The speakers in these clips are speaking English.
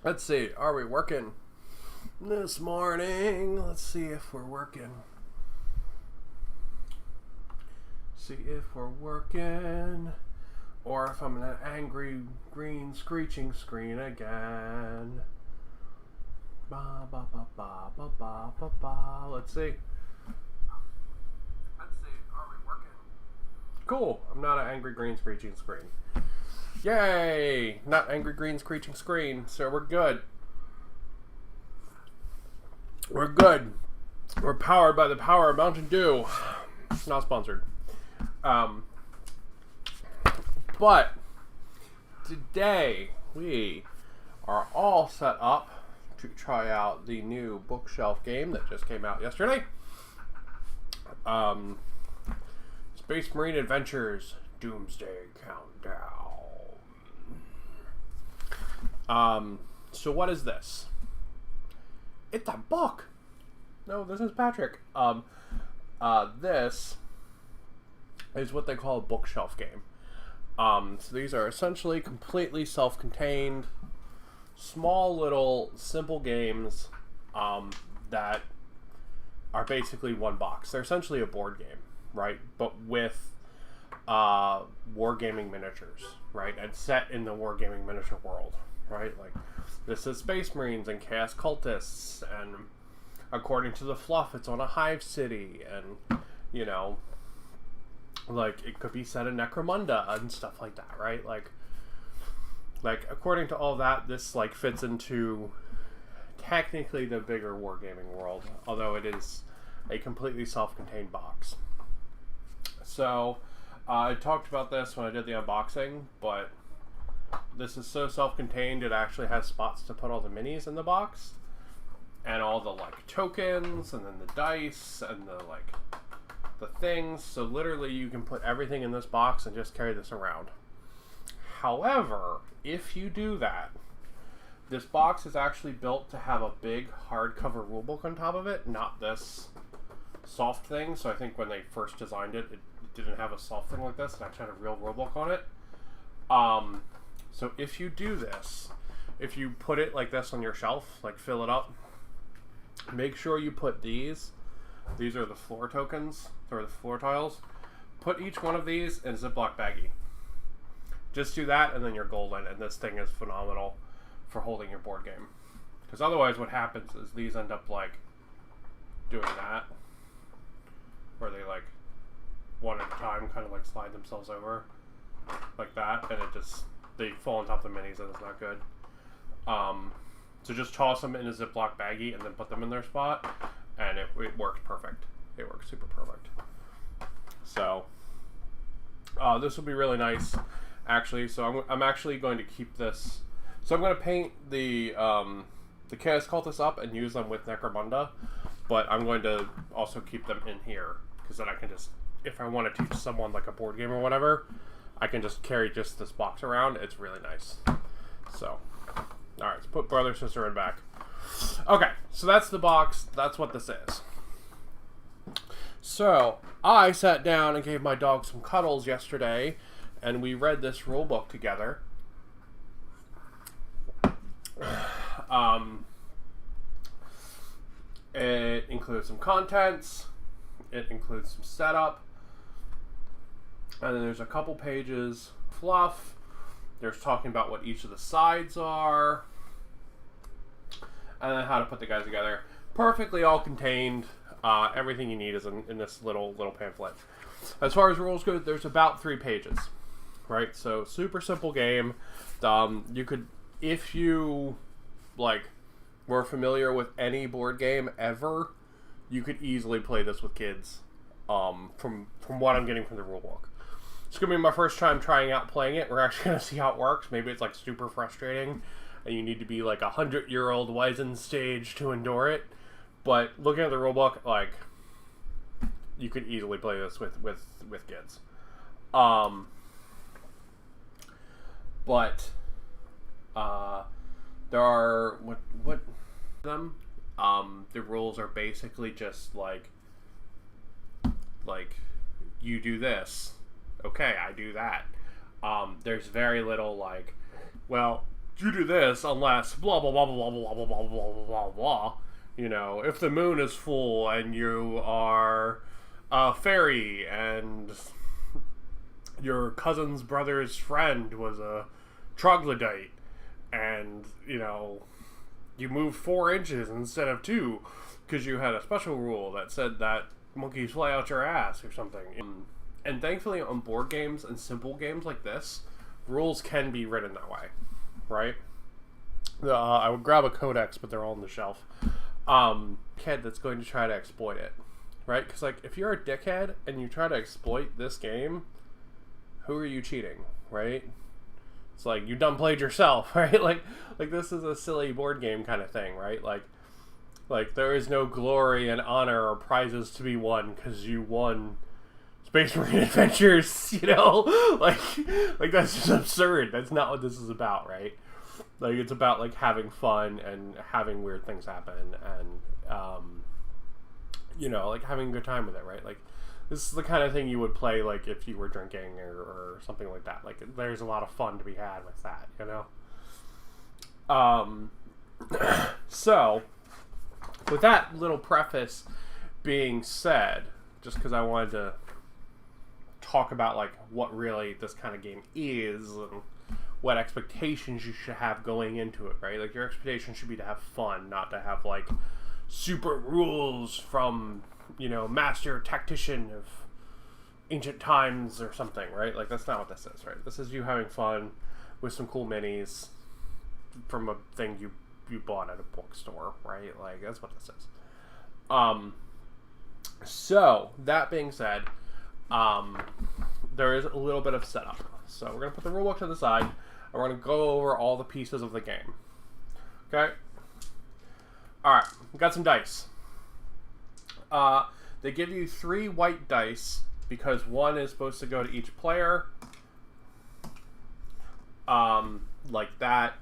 Let's see, are we working this morning? Let's see if we're working. See if we're working. Or if I'm in an angry green screeching screen again. Ba ba ba ba ba ba ba ba. Let's see. Are we working? Cool. I'm not an angry green screeching screen. Yay! Not angry green screeching screen, so we're good. We're good. We're powered by the power of Mountain Dew. Not sponsored. But today we are all set up to try out the new bookshelf game that just came out yesterday. Space Marine Adventures Doomsday Countdown. So what is this? It's a book. No, this is Patrick. This is what they call a bookshelf game. So these are essentially completely self-contained, small little simple games that are basically one box. They're essentially a board game, right? But with wargaming miniatures, right? And set in the wargaming miniature world, right? Like, this is Space Marines and Chaos Cultists, and according to the fluff, it's on a hive city, and, you know, like, it could be set in Necromunda and stuff like that, right? Like according to all that, this, like, fits into technically the bigger wargaming world, although it is a completely self-contained box. So, I talked about this when I did the unboxing, but this is so self-contained, it actually has spots to put all the minis in the box, and all the, like, tokens, and then the dice, and the, like, the things. So literally you can put everything in this box and just carry this around. However, if you do that, this box is actually built to have a big hardcover rulebook on top of it, not this soft thing. So I think when they first designed it, it didn't have a soft thing like this, and actually had a real rulebook on it. So if you do this, if you put it like this on your shelf, like fill it up, make sure you put these are the floor tokens, or the floor tiles. Put each one of these in a Ziploc baggie. Just do that, and then you're golden, and this thing is phenomenal for holding your board game. Because otherwise what happens is these end up, like, doing that, where they, like, one at a time kind of, like, slide themselves over, like that, and it just, they fall on top of the minis, and it's not good. So just toss them in a Ziploc baggie, and then put them in their spot, and it worked perfect. It worked super perfect. So this will be really nice, actually. So I'm actually going to keep this. So I'm going to paint the Chaos Cultists up and use them with Necromunda, but I'm going to also keep them in here, because then I can just, if I want to teach someone like a board game or whatever, I can just carry just this box around. It's really nice. So, all right, let's put brother, sister in back. Okay, so that's the box. That's what this is. So, I sat down and gave my dog some cuddles yesterday, and we read this rule book together. It includes some contents. It includes some setup. And then there's a couple pages fluff. There's talking about what each of the sides are. And then how to put the guys together. Perfectly all contained. Everything you need is in this little pamphlet. As far as rules go, there's about 3 pages. Right? So, super simple game. You could, if you, like, were familiar with any board game ever, you could easily play this with kids. From what I'm getting from the rulebook. It's going to be my first time trying out playing it. We're actually going to see how it works. Maybe it's, like, super frustrating, and you need to be, like, 100-year-old wizened stage to endure it. But looking at the rulebook, like, you could easily play this with kids. But there are what them. The rules are basically just like you do this, okay, I do that. There's very little like, well, you do this unless blah blah blah blah blah blah blah blah blah blah blah. You know, if the moon is full and you are a fairy and your cousin's brother's friend was a troglodyte and, you know, you moved 4 inches instead of 2 because you had a special rule that said that monkeys fly out your ass or something. And thankfully on board games and simple games like this, rules can be written that way, right? I would grab a codex, but they're all on the shelf. Kid that's going to try to exploit it, right? Because, like, if you're a dickhead and you try to exploit this game, who are you cheating, right? It's like, you done played yourself, right? Like this is a silly board game kind of thing, right? Like there is no glory and honor or prizes to be won because you won Space Marine Adventures, you know? Like that's just absurd. That's not what this is about, right? Like, it's about, like, having fun and having weird things happen and, you know, like, having a good time with it, right? Like, this is the kind of thing you would play, like, if you were drinking or something like that. Like, there's a lot of fun to be had with that, you know? So, with that little preface being said, just because I wanted to talk about, like, what really this kind of game is and what expectations you should have going into it, right? Like, your expectation should be to have fun, not to have, like, super rules from, you know, master tactician of ancient times or something, right? Like, that's not what this is, right? This is you having fun with some cool minis from a thing you bought at a bookstore, right? Like, that's what this is. So, that being said, there is a little bit of setup. So, we're going to put the rulebook to the side, and we're going to go over all the pieces of the game. Okay? Alright, we got some dice. They give you 3 white dice, because 1 is supposed to go to each player. Like that,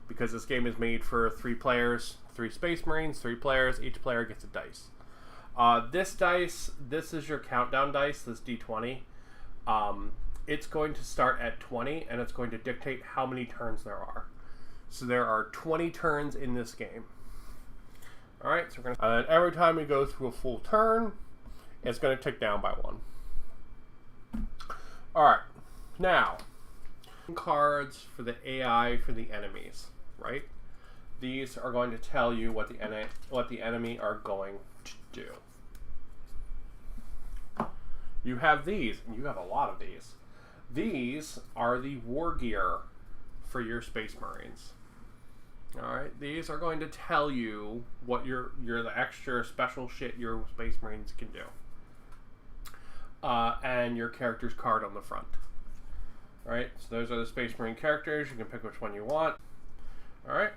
because this game is made for 3 players, 3 Space Marines, 3 players, each player gets a dice. This dice, this is your countdown dice, this D20. It's going to start at 20, and it's going to dictate how many turns there are. So there are 20 turns in this game. Alright, so we're going to... every time we go through a full turn, it's going to tick down by 1. Alright, now, cards for the AI for the enemies, right? These are going to tell you what the enemy are going to do. You have these, and you have a lot of these. These are the war gear for your Space Marines. Alright, these are going to tell you what the extra special shit your Space Marines can do. And your character's card on the front. Alright, so those are the Space Marine characters. You can pick which one you want. Alright,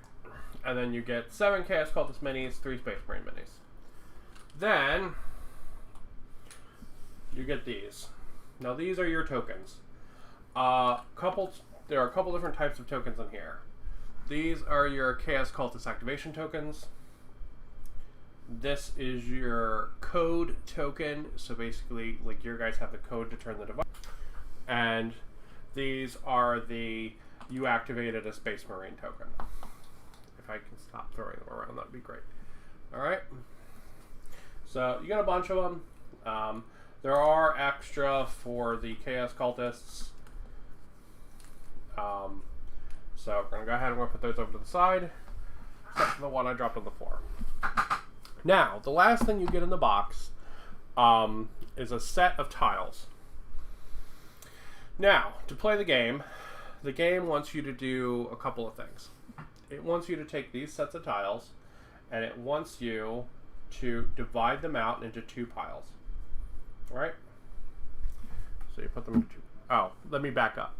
and then you get 7 Chaos Cultist minis, 3 Space Marine minis. Then, you get these. Now these are your tokens. There are a couple different types of tokens in here. These are your Chaos Cultist activation tokens. This is your code token. So basically, like, your guys have the code to turn the device. And these are the you activated a Space Marine token. If I can stop throwing them around, that'd be great. Alright. So you got a bunch of them. There are extra for the Chaos Cultists. So we're going to go ahead and we're going to put those over to the side, except for the one I dropped on the floor. Now, the last thing you get in the box is a set of tiles. Now, to play the game wants you to do a couple of things. It wants you to take these sets of tiles, and it wants you to divide them out into 2 piles. Alright? So you put them into 2. Oh, let me back up.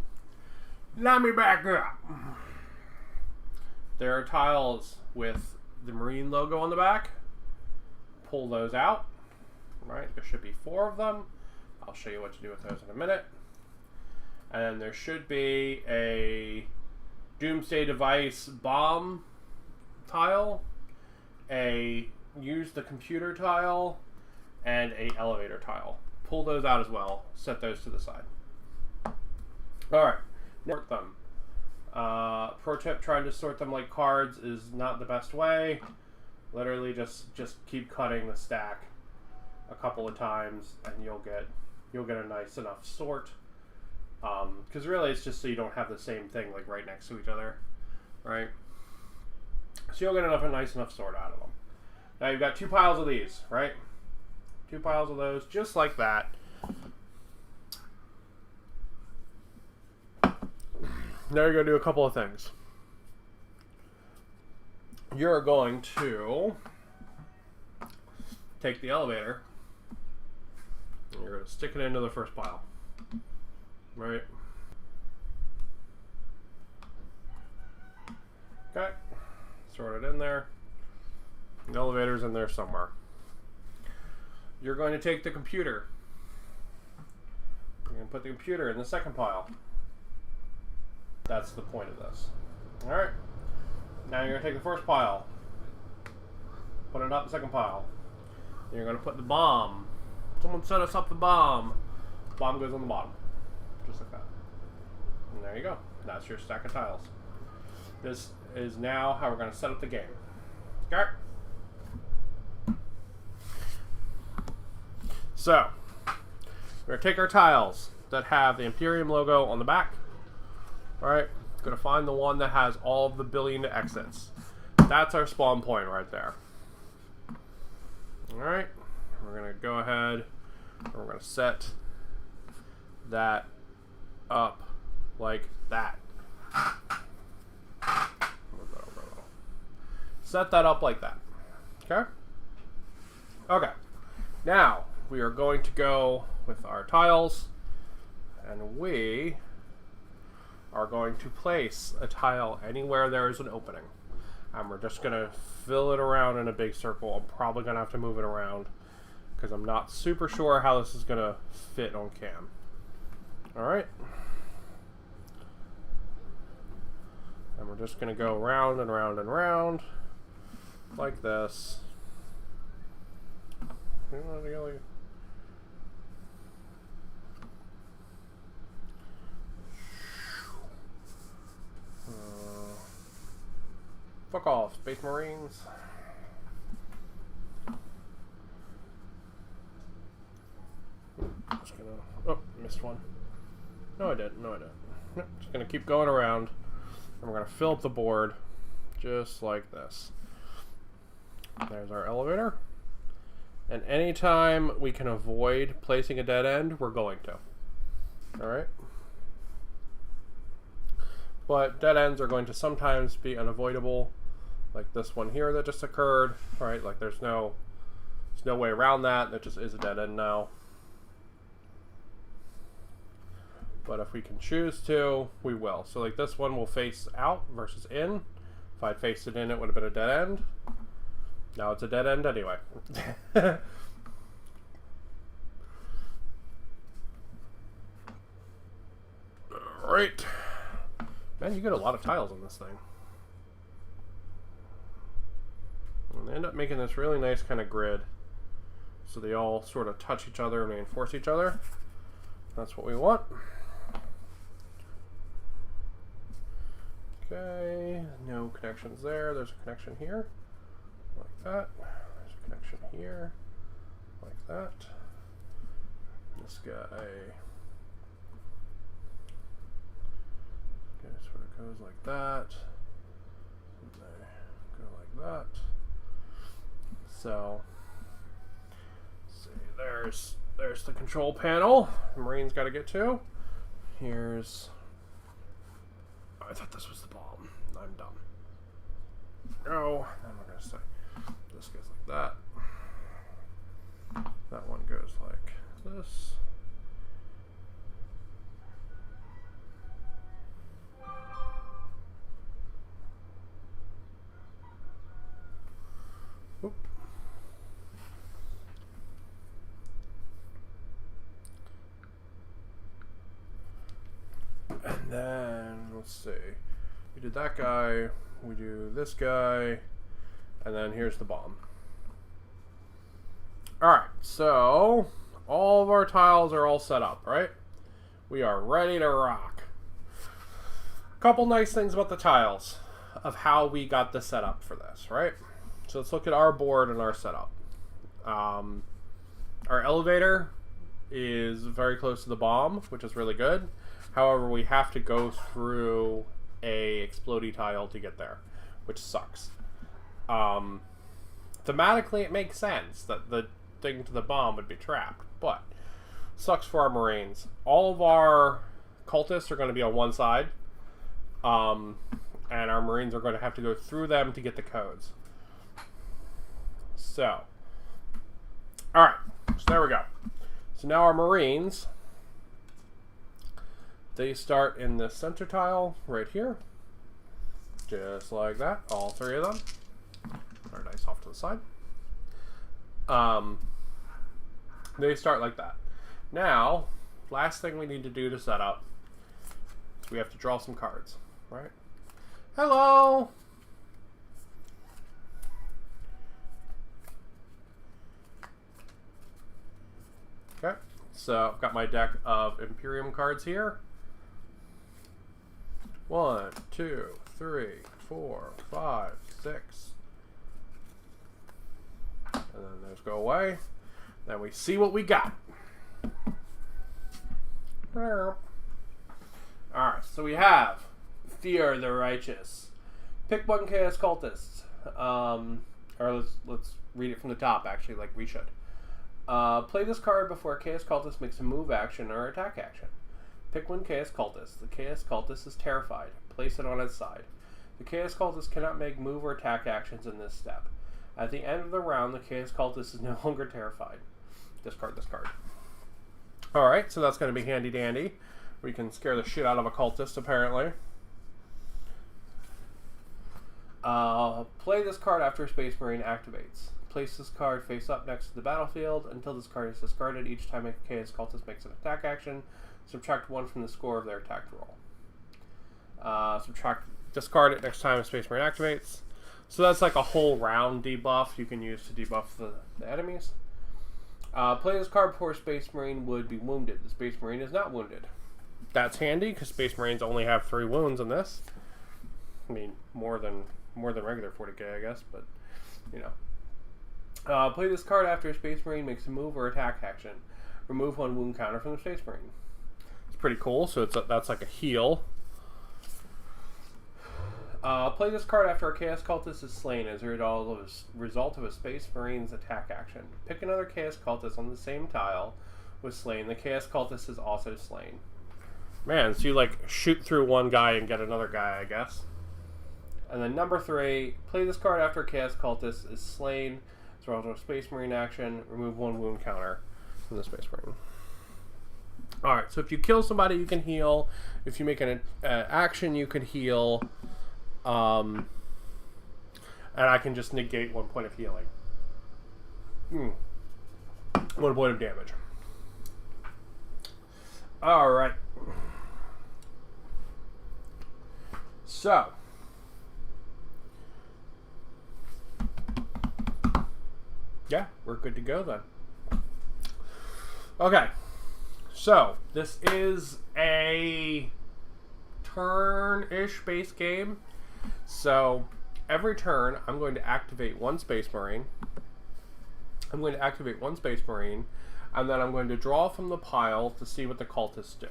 There are tiles with the Marine logo on the back. Pull those out. Right, there should be 4 of them. I'll show you what to do with those in a minute. And then there should be a Doomsday Device bomb tile, a use the computer tile, and a elevator tile. Pull those out as well. Set those to the side. Alright. Work them. Pro tip, trying to sort them like cards is not the best way. Literally just keep cutting the stack a couple of times and you'll get a nice enough sort. Because really it's just so you don't have the same thing like right next to each other, right? So you'll get a nice enough sort out of them. Now you've got 2 piles of these, right? 2 piles of those, just like that. Now you're going to do a couple of things. You're going to take the elevator and you're going to stick it into the first pile. Right? Okay. Sort it in there. The elevator's in there somewhere. You're going to take the computer. You're going to put the computer in the second pile. That's the point of this. Alright. Now you're going to take the first pile. Put it up the second pile. Then you're going to put the bomb. Someone set us up the bomb. Bomb goes on the bottom. Just like that. And there you go. That's your stack of tiles. This is now how we're going to set up the game. Okay? So, we're going to take our tiles that have the Imperium logo on the back. Alright? Going to find the one that has all of the billion exits. That's our spawn point right there. Alright? We're going to go ahead and we're going to set that up like that. Set that up like that. Okay? Okay. Now, we are going to go with our tiles, and we are going to place a tile anywhere there is an opening. And we're just going to fill it around in a big circle. I'm probably going to have to move it around because I'm not super sure how this is going to fit on cam. Alright. And we're just going to go round and round and round like this. Fuck off, Space Marines. Just gonna... Oh, missed one. No, I didn't. No, I didn't. Nope. Just gonna keep going around. And we're gonna fill up the board just like this. There's our elevator. And anytime we can avoid placing a dead end, we're going to. Alright? But dead ends are going to sometimes be unavoidable. Like this one here that just occurred. Right? Like there's no way around that. That just is a dead end now. But if we can choose to, we will. So like this one will face out versus in. If I'd faced it in, it would have been a dead end. Now it's a dead end anyway. Alright. Man, you get a lot of tiles on this thing. And they end up making this really nice kind of grid. So they all sort of touch each other and reinforce each other. That's what we want. Okay, no connections there. There's a connection here. Like that. There's a connection here. Like that. This guy. Okay, sort of goes like that. And they go like that. So, let's see, there's the control panel. The Marine's got to get to. Here's. Oh, I thought this was the bomb. I'm dumb. No, I'm not gonna say. This goes like that. That one goes like this. Oop. And then, let's see. We did that guy, we do this guy, and then here's the bomb. Alright, so all of our tiles are all set up, right? We are ready to rock. Couple nice things about the tiles of how we got the setup for this, right? So let's look at our board and our setup. Our elevator is very close to the bomb, which is really good. However, we have to go through a explodey tile to get there, which sucks. Thematically, it makes sense that the thing to the bomb would be trapped, but sucks for our Marines. All of our cultists are going to be on one side, and our Marines are going to have to go through them to get the codes. So, alright, so there we go. So now our Marines, they start in the center tile right here, just like that, all three of them. Put our dice off to the side. They start like that. Now, last thing we need to do to set up is we have to draw some cards, right? Hello! Okay, so I've got my deck of Imperium cards here. 1, 2, 3, 4, 5, 6. And then those go away. Then we see what we got. Alright, so we have Fear the Righteous. Pick one Chaos Cultist. Or let's read it from the top, actually, like we should. Play this card before a Chaos Cultist makes a move action or attack action. Pick one Chaos Cultist. The Chaos Cultist is terrified. Place it on its side. The Chaos Cultist cannot make move or attack actions in this step. At the end of the round, the Chaos Cultist is no longer terrified. Discard this card. Alright, so that's going to be handy dandy. We can scare the shit out of a cultist, apparently. Play this card after a Space Marine activates. Place this card face up next to the battlefield until this card is discarded each time a Chaos Cultist makes an attack action. Subtract 1 from the score of their attack roll. Discard it next time a Space Marine activates. So that's like a whole round debuff you can use to debuff the enemies. Play this card before a Space Marine would be wounded. The Space Marine is not wounded. That's handy because Space Marines only have 3 wounds in this. I mean, more than regular 40k, I guess, but you know. Play this card after a Space Marine makes a move or attack action. Remove 1 wound counter from the Space Marine. It's pretty cool. So that's like a heal. Play this card after a Chaos Cultist is slain as a result of a Space Marine's attack action. Pick another Chaos Cultist on the same tile was slain. The Chaos Cultist is also slain. Man, so you like shoot through one guy and get another guy, I guess. And then number 3, play this card after a Chaos Cultist is slain as a result of a Space Marine action. Remove 1 wound counter from the Space Marine. Alright, so if you kill somebody, you can heal. If you make an action, you can heal. And I can just negate 1 point of healing. 1 point of damage. Alright. So. Yeah, we're good to go then. Okay. So, this is a turn-ish base game. So, every turn, I'm going to activate 1 Space Marine. I'm going to activate 1 Space Marine, and then I'm going to draw from the pile to see what the cultists do.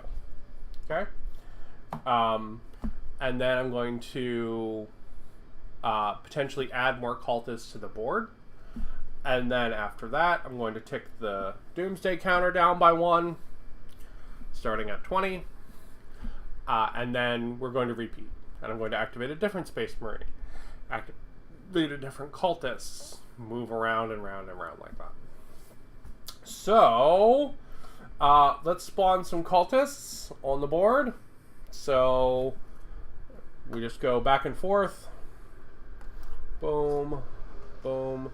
Okay? And then I'm going to potentially add more cultists to the board. And then after that, I'm going to tick the doomsday counter down by 1, starting at 20. And then we're going to repeat. And I'm going to activate a different Space Marine. Activate a different cultist. Move around and round and round like that. So, let's spawn some cultists on the board. So, we just go back and forth. Boom. Boom.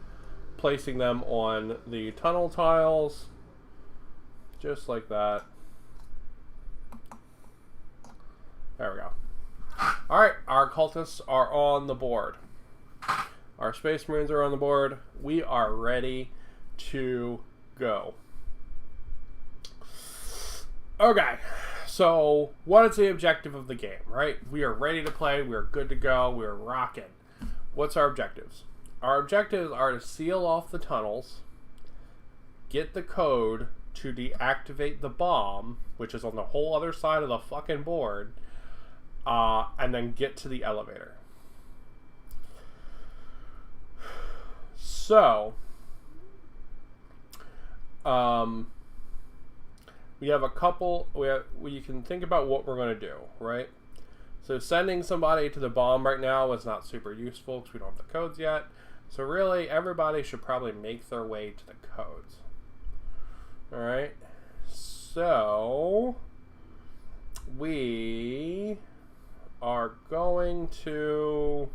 Placing them on the tunnel tiles. Just like that. There we go. Alright, our cultists are on the board. Our Space Marines are on the board. We are ready to go. Okay, So, what is the objective of the game, right? We are ready to play. We are good to go. We are rocking. What's our objectives? Our objectives are to seal off the tunnels, get the code to deactivate the bomb, which is on the whole other side of the fucking board, and then get to the elevator. So, we have a couple. We can think about what we're going to do, right? So sending somebody to the bomb right now is not super useful because we don't have the codes yet. So really, everybody should probably make their way to the codes. All right. So we are going to.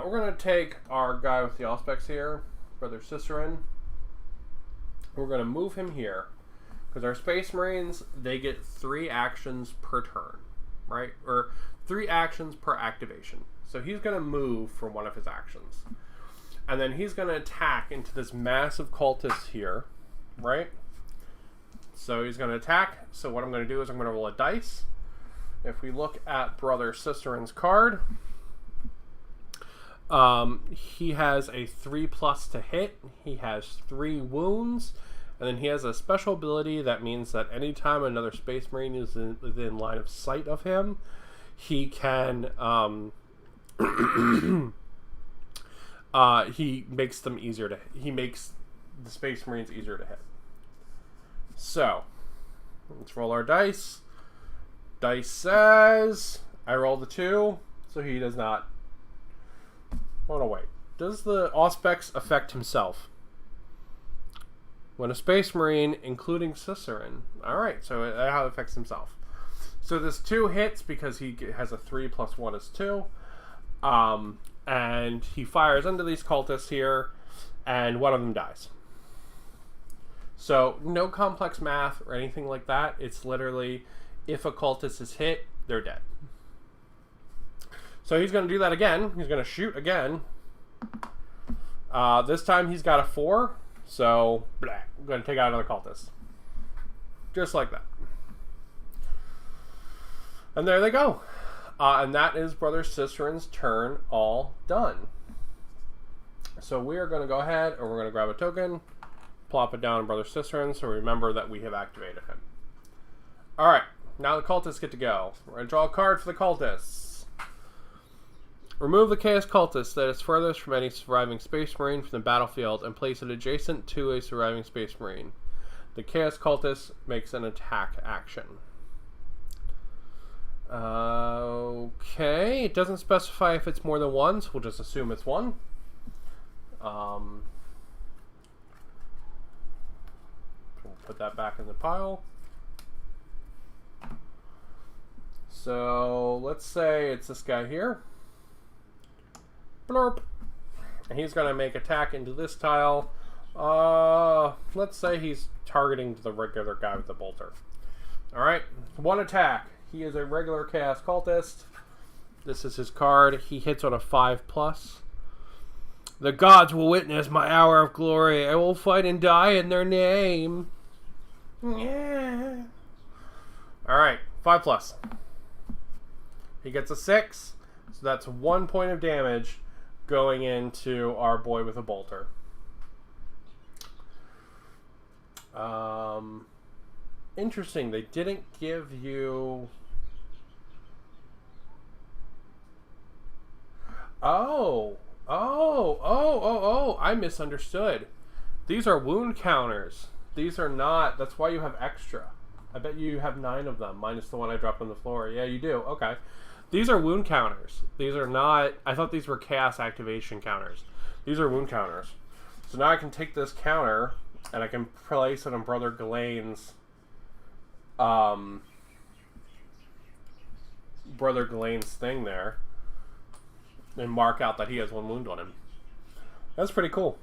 We're going to take our guy with the Auspex here, Brother Cicerin. We're going to move him here. Because our Space Marines, they get 3 actions per turn, right? Or 3 actions per activation. So he's going to move for one of his actions. And then he's going to attack into this massive cultist here, right? So he's going to attack. So what I'm going to do is I'm going to roll a dice. If we look at Brother Cicerin's card, he has a 3+ to hit. He has 3 wounds. And then he has a special ability that means that anytime another Space Marine is within line of sight of him, he can, he makes them easier to hit. He makes the Space Marines easier to hit. So, let's roll our dice. Dice says, I rolled a 2, so he does not. Oh no, wait. Does the Auspex affect himself? When a Space Marine, including Cicerin. Alright, so how it affects himself. So this 2 hits because he has a 3 + 1 is 2. And he fires into these cultists here, and one of them dies. So no complex math or anything like that. It's literally, if a cultist is hit, they're dead. So he's going to do that again. He's going to shoot again. This time he's got a 4. So, I'm going to take out another cultist. Just like that. And there they go. And that is Brother Cicerin's turn all done. So we are going to go ahead and we're going to grab a token, plop it down on Brother Cicerin, so remember that we have activated him. Alright, now the cultists get to go. We're going to draw a card for the cultists. Remove the Chaos Cultist that is furthest from any surviving Space Marine from the battlefield and place it adjacent to a surviving Space Marine. The Chaos Cultist makes an attack action. Okay, it doesn't specify if it's more than 1, so we'll just assume it's 1. We'll put that back in the pile. So let's say it's this guy here. Blurp. And he's going to make attack into this tile. Let's say he's targeting the regular guy with the bolter. Alright, 1 attack. He is a regular Chaos Cultist. This is his card. He hits on a 5+. The gods will witness my hour of glory. I will fight and die in their name. Yeah. Alright, 5+. He gets a 6. So that's 1 point of damage going into our boy with a bolter. Interesting. They didn't give you... Oh, I misunderstood. These are wound counters. These are not... That's why you have extra. I bet you have 9 of them, minus the one I dropped on the floor. Yeah, you do. Okay. These are wound counters. These are not... I thought these were chaos activation counters. These are wound counters. So now I can take this counter, and I can place it on Brother Ghislaine's... Brother Ghislaine's thing there. And mark out that he has 1 wound on him. That's pretty cool.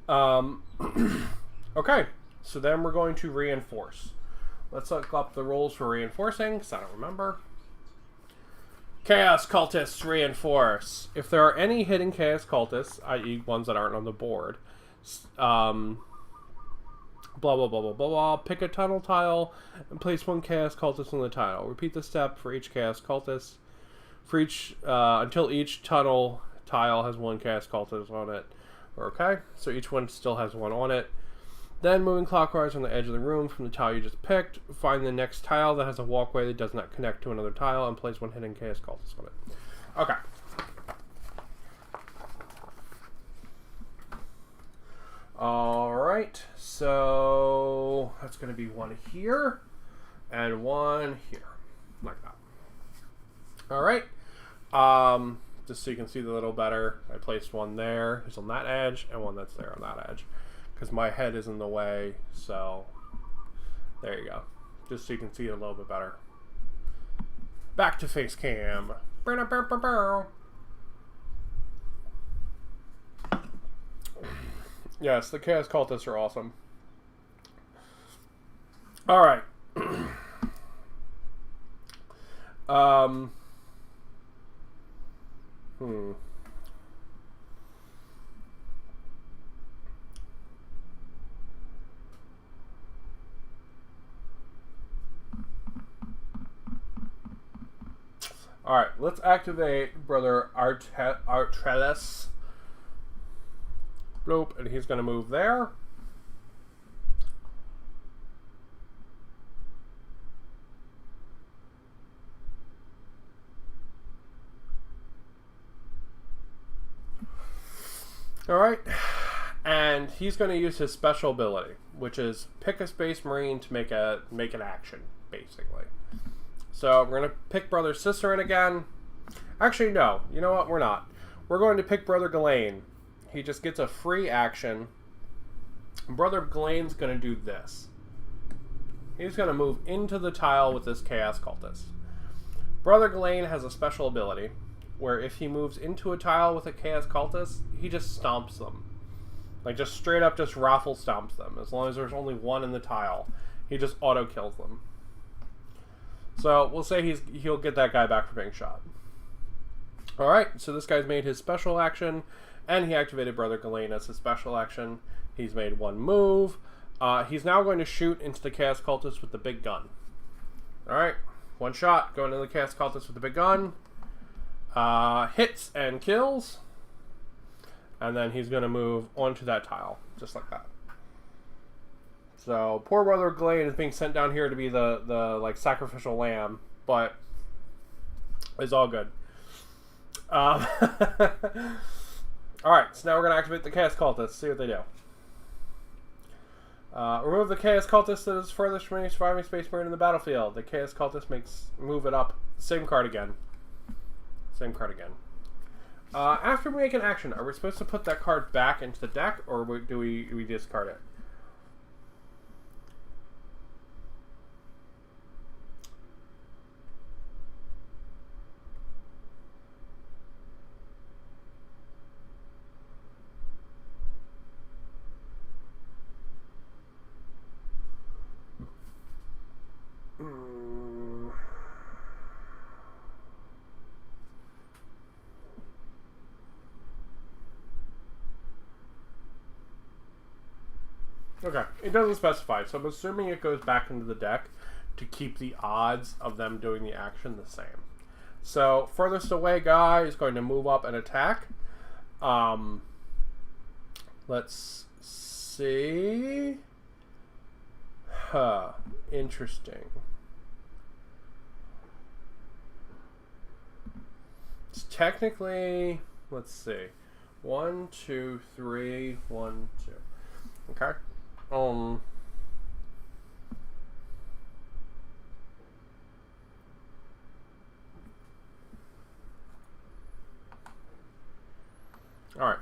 Okay. So then we're going to reinforce. Let's look up the rules for reinforcing, because I don't remember. Chaos Cultists reinforce. If there are any hidden Chaos Cultists, i.e. ones that aren't on the board, blah, blah, blah, blah, blah, blah, pick a tunnel tile and place one Chaos Cultist on the tile. Repeat the step for each Chaos Cultist. For each, until each tunnel tile has one Chaos Cultist on it. Okay, so each one still has one on it. Then, moving clockwise on the edge of the room from the tile you just picked, find the next tile that has a walkway that does not connect to another tile and place one hidden Chaos Cultist on it. Okay. Alright, so that's going to be one here and one here. Like that. Alright. Just so you can see the little better, I placed one there, who's on that edge, and one that's there on that edge. Because my head is in the way, so there you go. Just so you can see it a little bit better. Back to face cam. Yes, the Chaos Cultists are awesome. Alright. Alright, let's activate Brother Artrellis. Bloop, and he's going to move there. Alright, and he's going to use his special ability, which is pick a Space Marine to make an action, basically. So we're going to pick Brother Cicerin again. Actually, no. You know what? We're not. We're going to pick Brother Ghislaine. He just gets a free action. Brother Ghislaine's going to do this. He's going to move into the tile with this Chaos Cultist. Brother Ghislaine has a special ability where if he moves into a tile with a Chaos Cultist, he just stomps them. Like, just straight up just raffle stomps them. As long as there's only one in the tile, he just auto kills them. So we'll say he'll get that guy back for being shot. Alright, so this guy's made his special action, and he activated Brother Ghislaine as his special action. He's made one move. He's now going to shoot into the Chaos Cultist with the big gun. Alright, one shot, going into the Chaos Cultist with the big gun. Hits and kills. And then he's going to move onto that tile, just like that. So, poor Brother Ghislaine is being sent down here to be the like, sacrificial lamb, but it's all good. Alright, so now we're going to activate the Chaos Cultist, see what they do. Remove the Chaos Cultist that is furthest from any surviving Space Marine in the battlefield. The Chaos Cultist move it up. Same card again. Same card again. After we make an action, are we supposed to put that card back into the deck, or do we discard it? Okay, it doesn't specify, so I'm assuming it goes back into the deck to keep the odds of them doing the action the same. So, furthest away guy is going to move up and attack. Let's see. Interesting. It's technically, let's see. 1, 2, 3, 1, 2. Okay. Alright,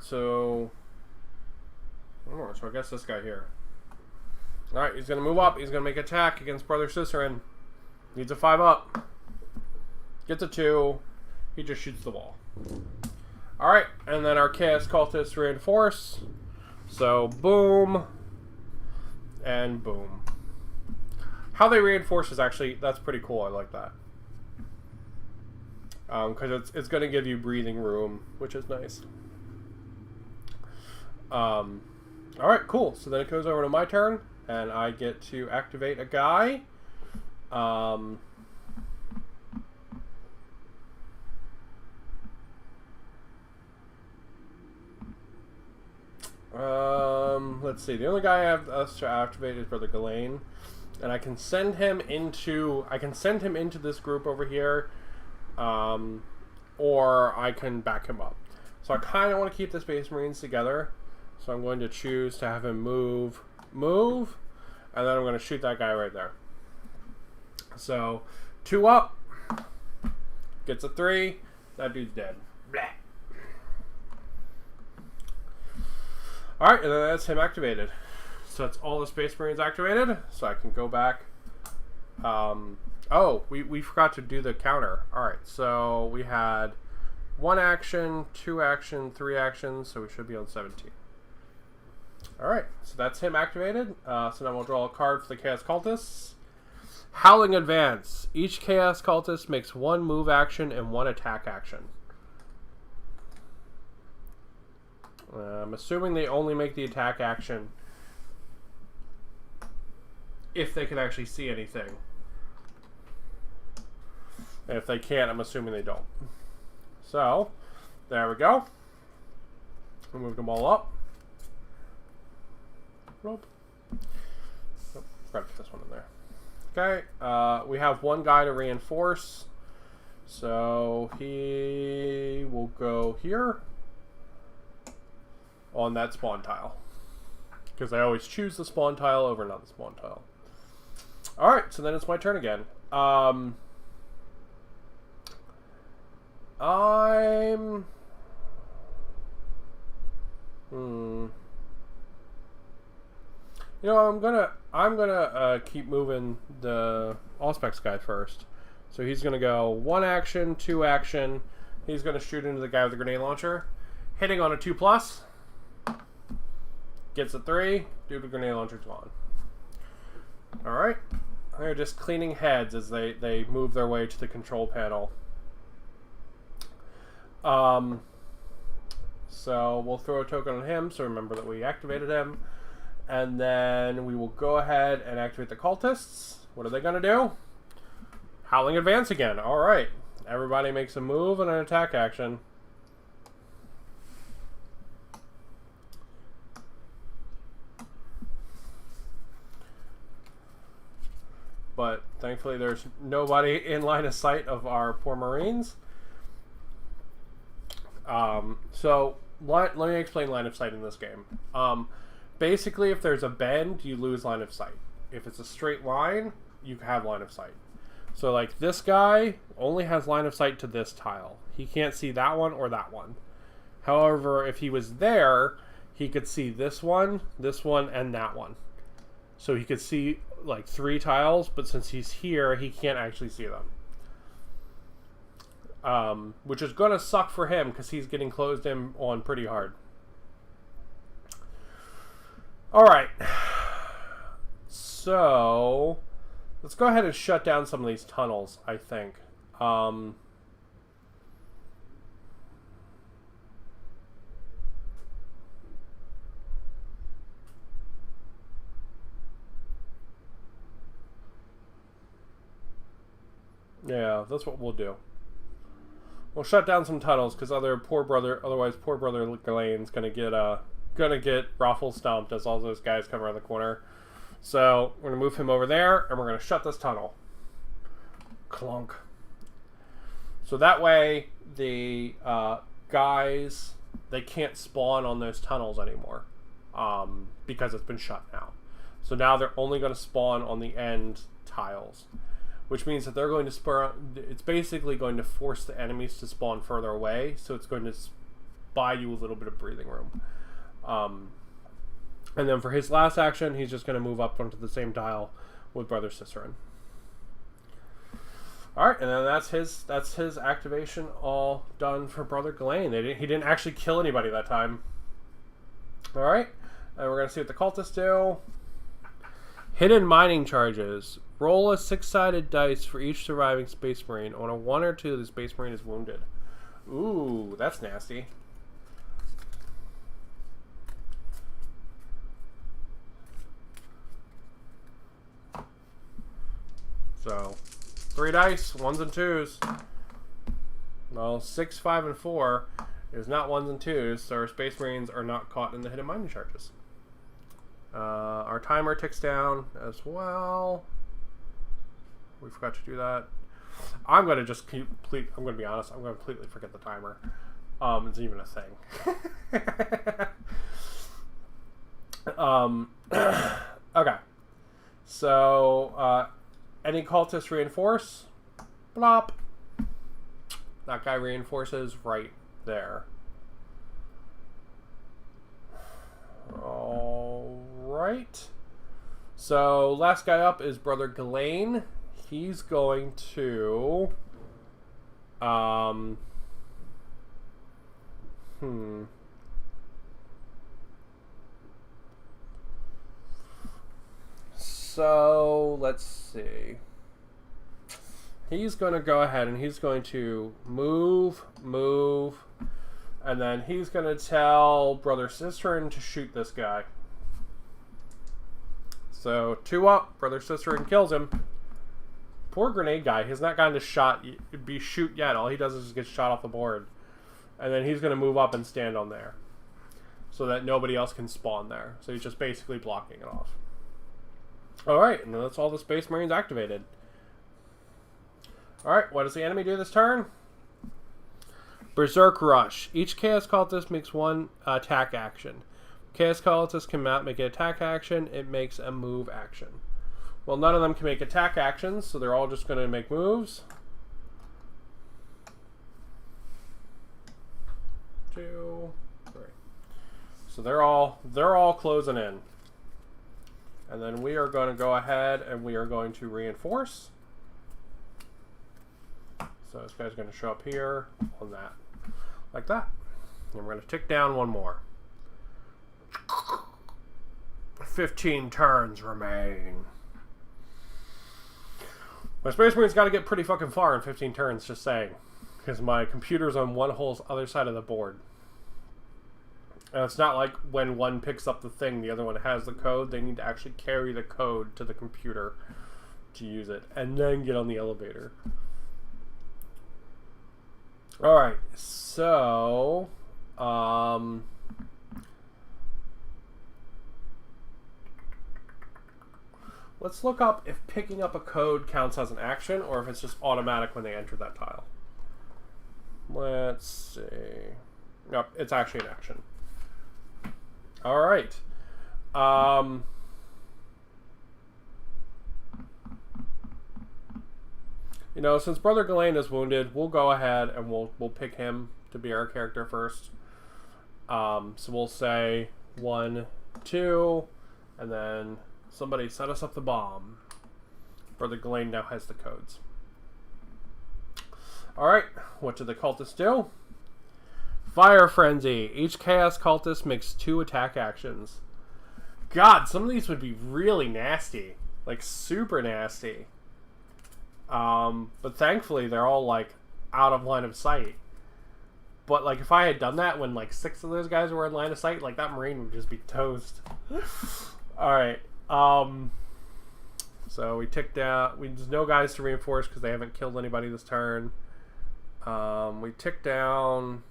so I guess this guy here. Alright, he's gonna move up, he's gonna make attack against Brother Cicerin. Needs a 5 up. Gets a 2. He just shoots the wall. Alright, and then our Chaos Cultists reinforce. So boom. And boom. How they reinforce is actually, that's pretty cool. I like that. because it's going to give you breathing room, which is nice. All right, cool. So then it goes over to my turn, and I get to activate a guy. Let's see. The only guy I have to activate is Brother Ghislaine, and I can send him into this group over here, or I can back him up. So I kind of want to keep the Space Marines together. So I'm going to choose to have him move, and then I'm going to shoot that guy right there. So 2 up, gets a 3. That dude's dead. Blah. Alright, and then that's him activated. So that's all the Space Marines activated. So I can go back. Oh, we forgot to do the counter. Alright, so we had 1 action, 2 action, 3 actions, so we should be on 17. Alright, so that's him activated. So now we'll draw a card for the Chaos Cultists. Howling Advance. Each Chaos Cultist makes 1 move action and 1 attack action. I'm assuming they only make the attack action if they can actually see anything. And if they can't, I'm assuming they don't. So, there we go. We moved them all up. Nope. Nope. Forgot to put this one in there. Okay. We have 1 guy to reinforce. So, he will go here. On that spawn tile, because I always choose the spawn tile over not the spawn tile. Alright, so then it's my turn again. You know, I'm gonna keep moving the Allspecs guy first. So he's gonna go 1 action, 2 action. He's gonna shoot into the guy with the grenade launcher, hitting on a 2+. Gets a 3. Dude with grenade launcher's gone. Alright. They're just cleaning heads as they move their way to the control panel. So we'll throw a token on him, so remember that we activated him. And then we will go ahead and activate the Cultists. What are they going to do? Howling Advance again. Alright. Everybody makes a move and an attack action. But thankfully there's nobody in line of sight of our poor Marines. So let me explain line of sight in this game. Basically, if there's a bend, you lose line of sight. If it's a straight line, you have line of sight. So like this guy only has line of sight to this tile. He can't see that one or that one. However, if he was there, he could see this one, and that one. So he could see like 3 tiles, but since he's here, he can't actually see them. Which is going to suck for him because he's getting closed in on pretty hard. Alright. So, let's go ahead and shut down some of these tunnels, I think. Yeah, that's what we'll do. We'll shut down some tunnels because otherwise poor brother Ghislaine's gonna get raffle stomped as all those guys come around the corner. So we're gonna move him over there and we're gonna shut this tunnel. Clunk. So that way the guys, they can't spawn on those tunnels anymore because it's been shut now. So now they're only going to spawn on the end tiles. Which means that they're going to it's basically going to force the enemies to spawn further away, so it's going to buy you a little bit of breathing room. And then for his last action, he's just going to move up onto the same tile with Brother Cicerin. Alright, and then that's his activation all done for Brother Ghislaine. He didn't actually kill anybody that time. Alright, and we're going to see what the Cultists do. Hidden mining charges. Roll a 6-sided dice for each surviving Space Marine. On a 1 or 2, the Space Marine is wounded. Ooh, that's nasty. So, 3 dice, 1s and 2s. Well, 6, 5, and 4 is not 1s and 2s, so our Space Marines are not caught in the hidden mining charges. Our timer ticks down as well. We forgot to do that. I'm going to just I'm going to be honest, I'm going to completely forget the timer. It's even a thing. Okay. So, any cultists reinforce? Blop. That guy reinforces right there. Alright. So, last guy up is Brother Ghislaine. He's going to... So, let's see. He's going to go ahead and he's going to move, and then he's going to tell Brother Cicerin to shoot this guy. So, 2 up, Brother Cicerin kills him. Poor grenade guy, he's not gotten to shoot yet. All he does is just get shot off the board. And then he's going to move up and stand on there, so that nobody else can spawn there. So he's just basically blocking it off. Alright, and that's all the Space Marines activated. Alright, what does the enemy do this turn? Berserk Rush. Each Chaos Cultist makes 1 attack action. Chaos Cultist cannot make an attack action. It makes a move action. Well, none of them can make attack actions, so they're all just going to make moves. 2, 3. So they're all closing in. And then we are going to go ahead and we are going to reinforce. So this guy's going to show up here on that. Like that. And we're going to tick down 1 more. 15 turns remain. My Space Marine's got to get pretty fucking far in 15 turns, just saying. Because my computer's on one whole other side of the board. And it's not like when one picks up the thing, the other one has the code. They need to actually carry the code to the computer to use it. And then get on the elevator. Alright, so... let's look up if picking up a code counts as an action, or if it's just automatic when they enter that tile. Let's see. Nope, it's actually an action. Alright. You know, since Brother Ghislaine is wounded, we'll go ahead and we'll pick him to be our character first. So we'll say 1, 2, and then somebody set us up the bomb. Brother Ghislaine now has the codes. Alright, what do the cultists do? Fire Frenzy. Each Chaos Cultist makes 2 attack actions. God, some of these would be really nasty. Like, super nasty. But thankfully, they're all, like, out of line of sight. But, like, if I had done that when, like, 6 of those guys were in line of sight, like, that Marine would just be toast. Alright. So we tick down. There's no guys to reinforce because they haven't killed anybody this turn. We tick down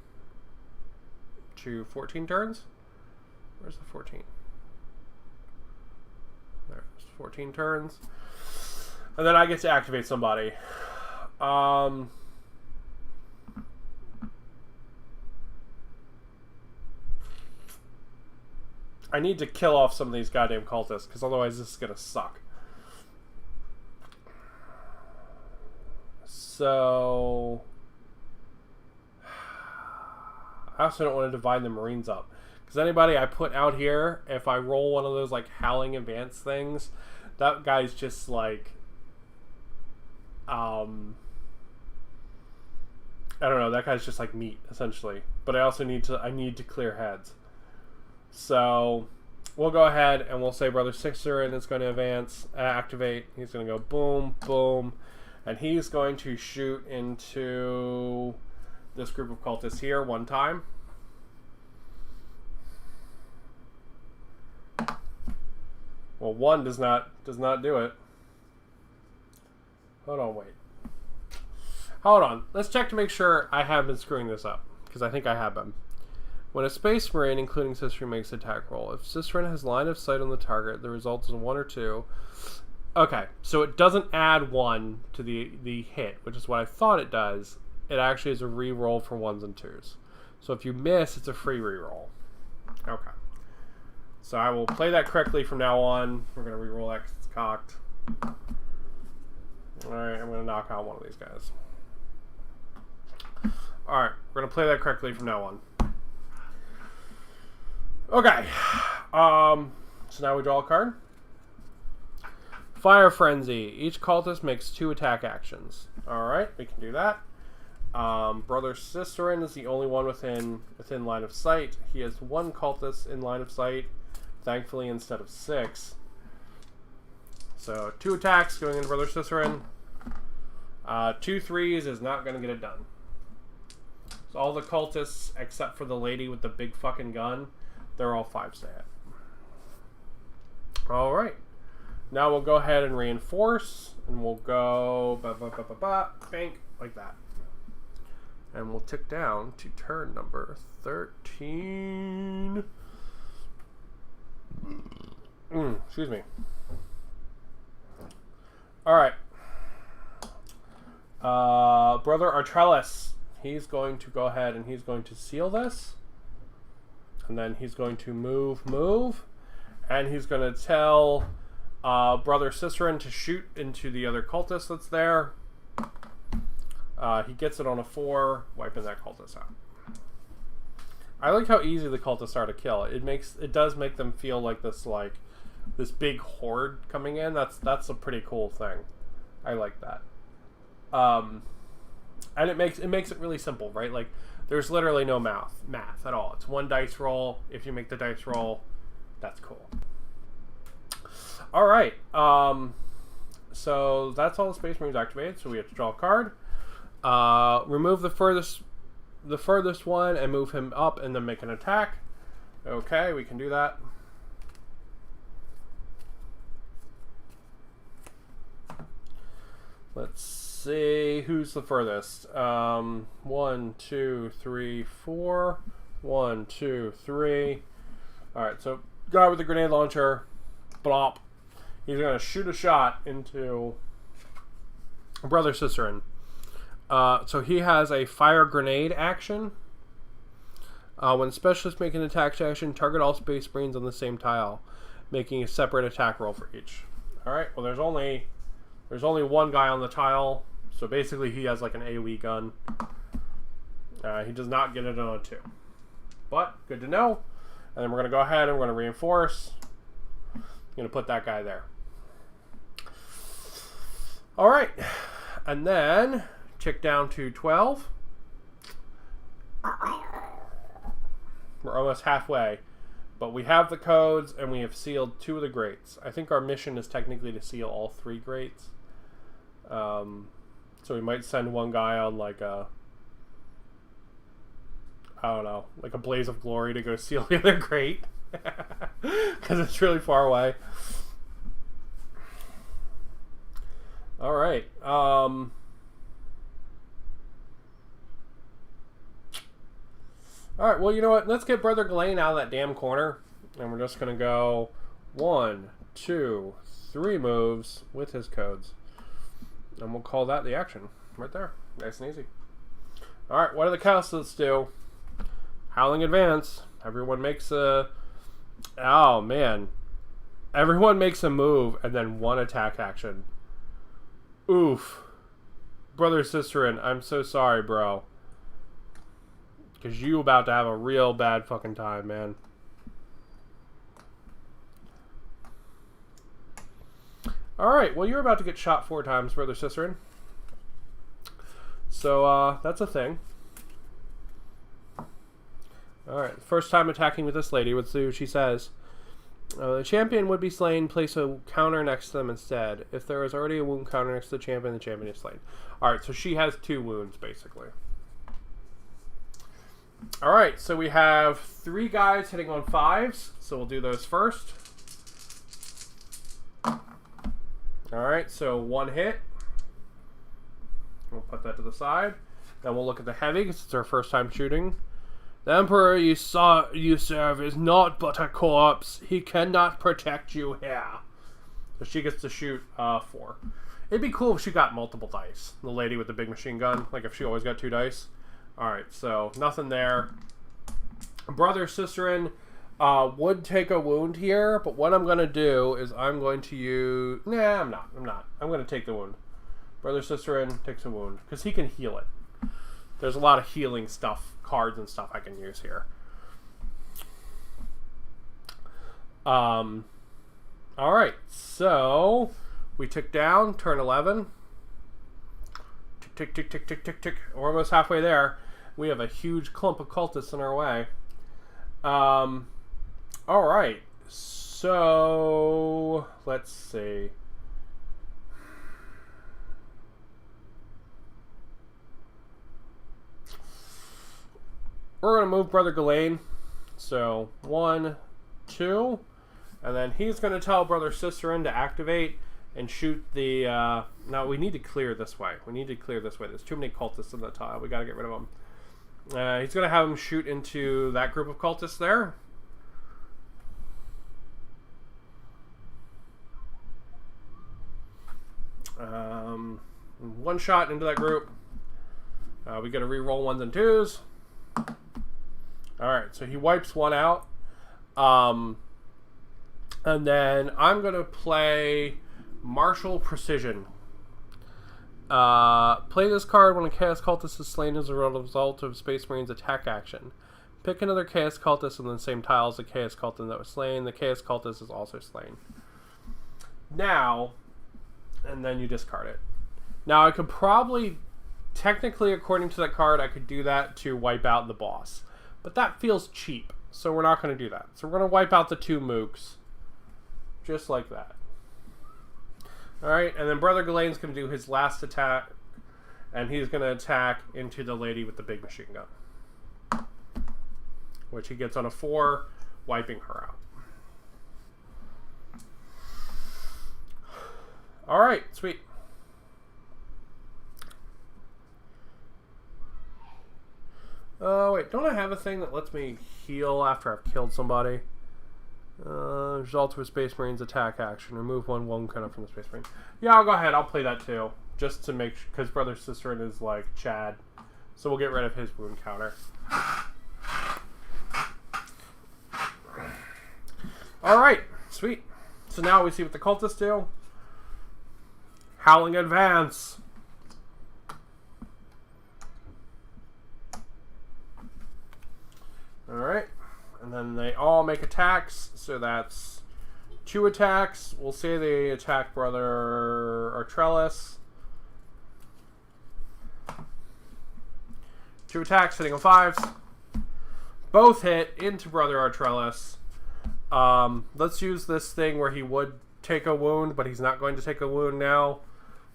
to 14 turns. Where's the 14? There's 14 turns. And then I get to activate somebody. I need to kill off some of these goddamn cultists, because otherwise this is going to suck. So... I also don't want to divide the Marines up. Because anybody I put out here, if I roll one of those, like, Howling Advanced things, that guy's just, like... I don't know, that guy's just like meat, essentially. But I also need to clear heads. So, we'll go ahead and we'll say Brother Cicerin is going to advance, activate. He's going to go boom, boom. And he's going to shoot into this group of cultists here one time. Well, one does not do it. Hold on, wait. Hold on. Let's check to make sure I have been screwing this up, because I think I have been. When a Space Marine, including Cicerin, makes an attack roll, if Cicerin has line of sight on the target, the result is 1 or 2. Okay, so it doesn't add 1 to the hit, which is what I thought it does. It actually is a re-roll for 1s and 2s. So if you miss, it's a free re-roll. Okay. So I will play that correctly from now on. We're going to re-roll that because it's cocked. Alright, I'm going to knock out one of these guys. Alright, we're going to play that correctly from now on. Okay. So now we draw a card. Fire Frenzy. Each cultist makes 2 attack actions. Alright, we can do that. Brother Cicerin is the only one within line of sight. He has 1 cultist in line of sight, thankfully, instead of 6. So 2 attacks going into Brother Cicerin. 2 3s is not going to get it done. So all the cultists, except for the lady with the big fucking gun, they're all 5s to hit. Alright. Now we'll go ahead and reinforce, and we'll go bank, like that. And we'll tick down to turn number 13. Excuse me. Alright. Brother Artrellus, he's going to go ahead and he's going to seal this. And then he's going to move. And he's going to tell Brother Cicerin to shoot into the other cultist that's there. He gets it on a 4, wiping that cultist out. I like how easy the cultists are to kill. It does make them feel like this big horde coming in. That's a pretty cool thing. I like that. And it makes it really simple, right? Like there's literally no math at all. It's 1 dice roll. If you make the dice roll, that's cool. All right. So that's all the Space Marines activated. So we have to draw a card. Remove the furthest one and move him up and then make an attack. Okay, we can do that. Let's see who's the furthest. 1, 2, 3, 4. 1, 2, 3. Alright, so guy with the grenade launcher. Blop. He's going to shoot a shot into Brother Cicerin. So he has a fire grenade action. When specialists make an attack action, target all Space Marines on the same tile, making a separate attack roll for each. Alright, well there's only 1 guy on the tile, so basically he has like an AoE gun. He does not get it on a 2. But, good to know. And then we're going to go ahead and we're going to reinforce. I'm going to put that guy there. Alright, and then tick down to 12. We're almost halfway. But we have the codes and we have sealed 2 of the grates. I think our mission is technically to seal all 3 grates. So we might send 1 guy on like a, I don't know, like a blaze of glory to go seal the other grate. Because it's really far away. Alright. Alright, well, you know what? Let's get Brother Ghislaine out of that damn corner. And we're just going to go 1, 2, 3 moves with his codes. And we'll call that the action. Right there. Nice and easy. Alright, what do the Cultists do? Howling Advance. Everyone makes a... Oh, man. Everyone makes a move and then 1 attack action. Oof. Brother Cicerin, I'm so sorry, bro. Because you about to have a real bad fucking time, man. Alright, well, you're about to get shot 4 times, Brother Cicerin. So, that's a thing. Alright, first time attacking with this lady. Let's see what she says. The champion would be slain. Place a counter next to them instead. If there is already a wound counter next to the champion is slain. Alright, so she has 2 wounds, basically. Alright, so we have 3 guys hitting on 5s. So we'll do those first. Alright, so 1 hit. We'll put that to the side. Then we'll look at the heavy, because it's our first time shooting. The Emperor you serve is not but a corpse. He cannot protect you here. So she gets to shoot 4. It'd be cool if she got multiple dice. The lady with the big machine gun. Like if she always got 2 dice. Alright, so nothing there. Brother Cicerin would take a wound here. But what I'm going to do is I'm going to use... Nah, I'm not. I'm going to take the wound. Brother Cicerin takes a wound. Because he can heal it. There's a lot of healing stuff, cards and stuff I can use here. Alright, so we tick down, turn 11. Tick, tick, tick, tick, tick, tick, tick. We're almost halfway there. We have a huge clump of cultists in our way. Alright, so let's see. We're going to move Brother Gawain. So, 1, 2. And then he's going to tell Brother Cicerin to activate and shoot the... Now, we need to clear this way. There's too many cultists in the tile. We got to get rid of them. He's going to have him shoot into that group of cultists there. One shot into that group. We got to re-roll 1s and 2s. Alright, so he wipes 1 out. And then I'm going to play Martial Precision. Play this card when a Chaos Cultist is slain as a result of Space Marine's attack action. Pick another Chaos Cultist on the same tile as the Chaos Cultist that was slain. The Chaos Cultist is also slain. Now, and then you discard it. Now, I could probably, technically, according to that card, I could do that to wipe out the boss. But that feels cheap, so we're not going to do that. So we're going to wipe out the 2 mooks. Just like that. Alright, and then Brother Gawain's going to do his last attack. And he's going to attack into the lady with the big machine gun. Which he gets on a 4, wiping her out. Alright, sweet. Oh, wait, don't I have a thing that lets me heal after I've killed somebody? Result of a Space Marine's attack action. Remove 1 wound counter from the Space Marine. Yeah, I'll go ahead. I'll play that too. Just to make sure, because Brother Cicerin is like Chad. So we'll get rid of his wound counter. Alright, sweet. So now we see what the cultists do. Howling Advance. Alright, and then they all make attacks, so that's 2 attacks. We'll say they attack Brother Artrellus. 2 attacks, hitting on 5s. Both hit into Brother Artrellus. Let's use this thing where he would take a wound, but he's not going to take a wound now.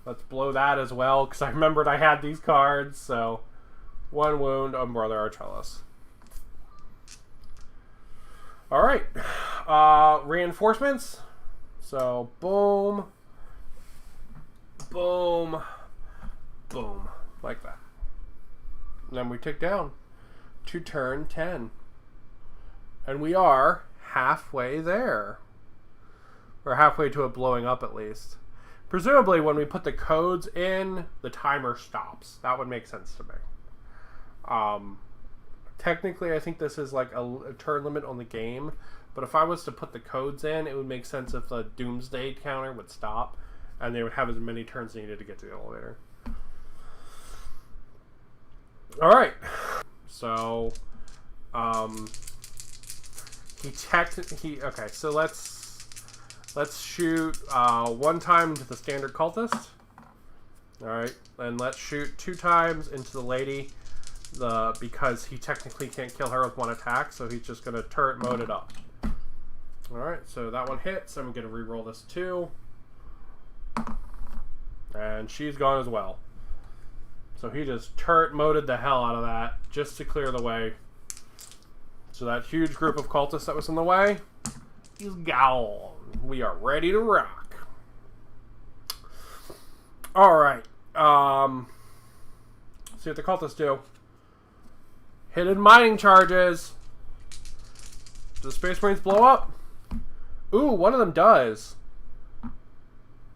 Let's blow that as well, because I remembered I had these cards, so 1 wound on Brother Artrellus. Alright, reinforcements. So, boom, boom, boom, like that. And then we tick down to turn 10. And we are halfway there. Or halfway to it blowing up, at least. Presumably, when we put the codes in, the timer stops. That would make sense to me. Technically, I think this is like a turn limit on the game, but if I was to put the codes in, it would make sense if the doomsday counter would stop, and they would have as many turns needed to get to the elevator. Alright, so, okay, so let's shoot 1 time into the standard cultist. Alright, and let's shoot 2 times into the lady. Because he technically can't kill her with 1 attack, so he's just going to turret mode it up. Alright, so that one hits. I'm going to reroll this too. And she's gone as well. So he just turret moded the hell out of that just to clear the way. So that huge group of cultists that was in the way is gone. We are ready to rock. Alright. See what the cultists do. Hidden mining charges. Do the Space Marines blow up? Ooh, one of them does.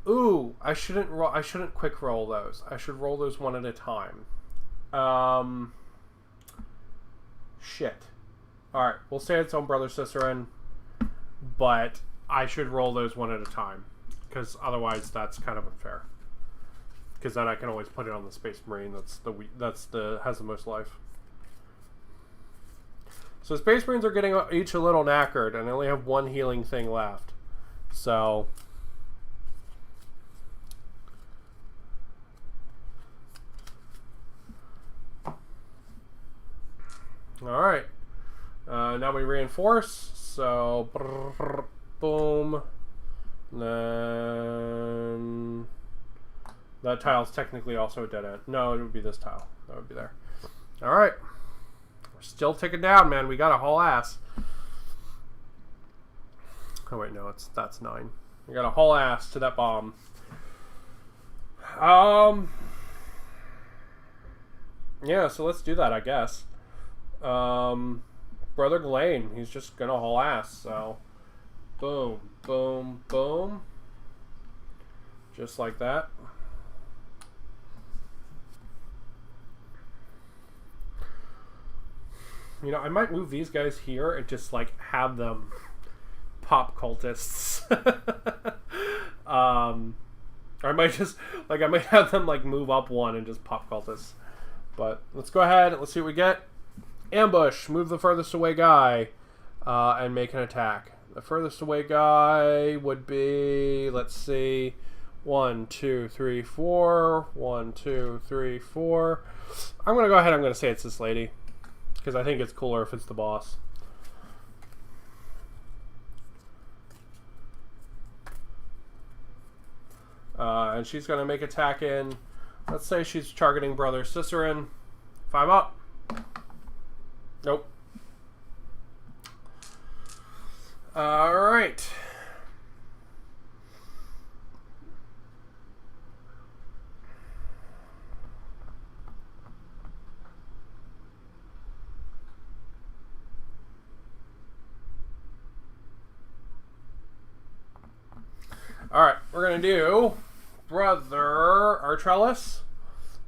Ooh, I shouldn't quick roll those. I should roll those one at a time. Shit. Alright, we'll say it's on Brother Cicerin, but I should roll those one at a time, because otherwise that's kind of unfair. Because then I can always put it on the Space Marine has the most life. So Space Marines are getting each a little knackered, and I only have one healing thing left. So alright. Now we reinforce. So boom. Then that tile's technically also a dead end. No, it would be this tile. That would be there. Alright. We're still ticking down, man. We got a haul ass. Oh wait, no, that's 9. We got a haul ass to that bomb. Yeah, so let's do that, I guess. Brother Ghislaine, he's just gonna haul ass, so boom, boom, boom. Just like that. You know, I might move these guys here and just like have them pop cultists. Or I might just I might have them like move up one and just pop cultists. But let's go ahead, let's see what we get. Ambush, move the furthest away guy, and make an attack. The furthest away guy would be, let's see, 1, 2, 3, 4. 1, 2, 3, 4. I'm gonna go ahead. I'm gonna say it's this lady because I think it's cooler if it's the boss. And she's gonna make attack in. Let's say she's targeting Brother Cicerin. 5 up. Nope. Alright. Alright, we're going to do Brother Artrellus.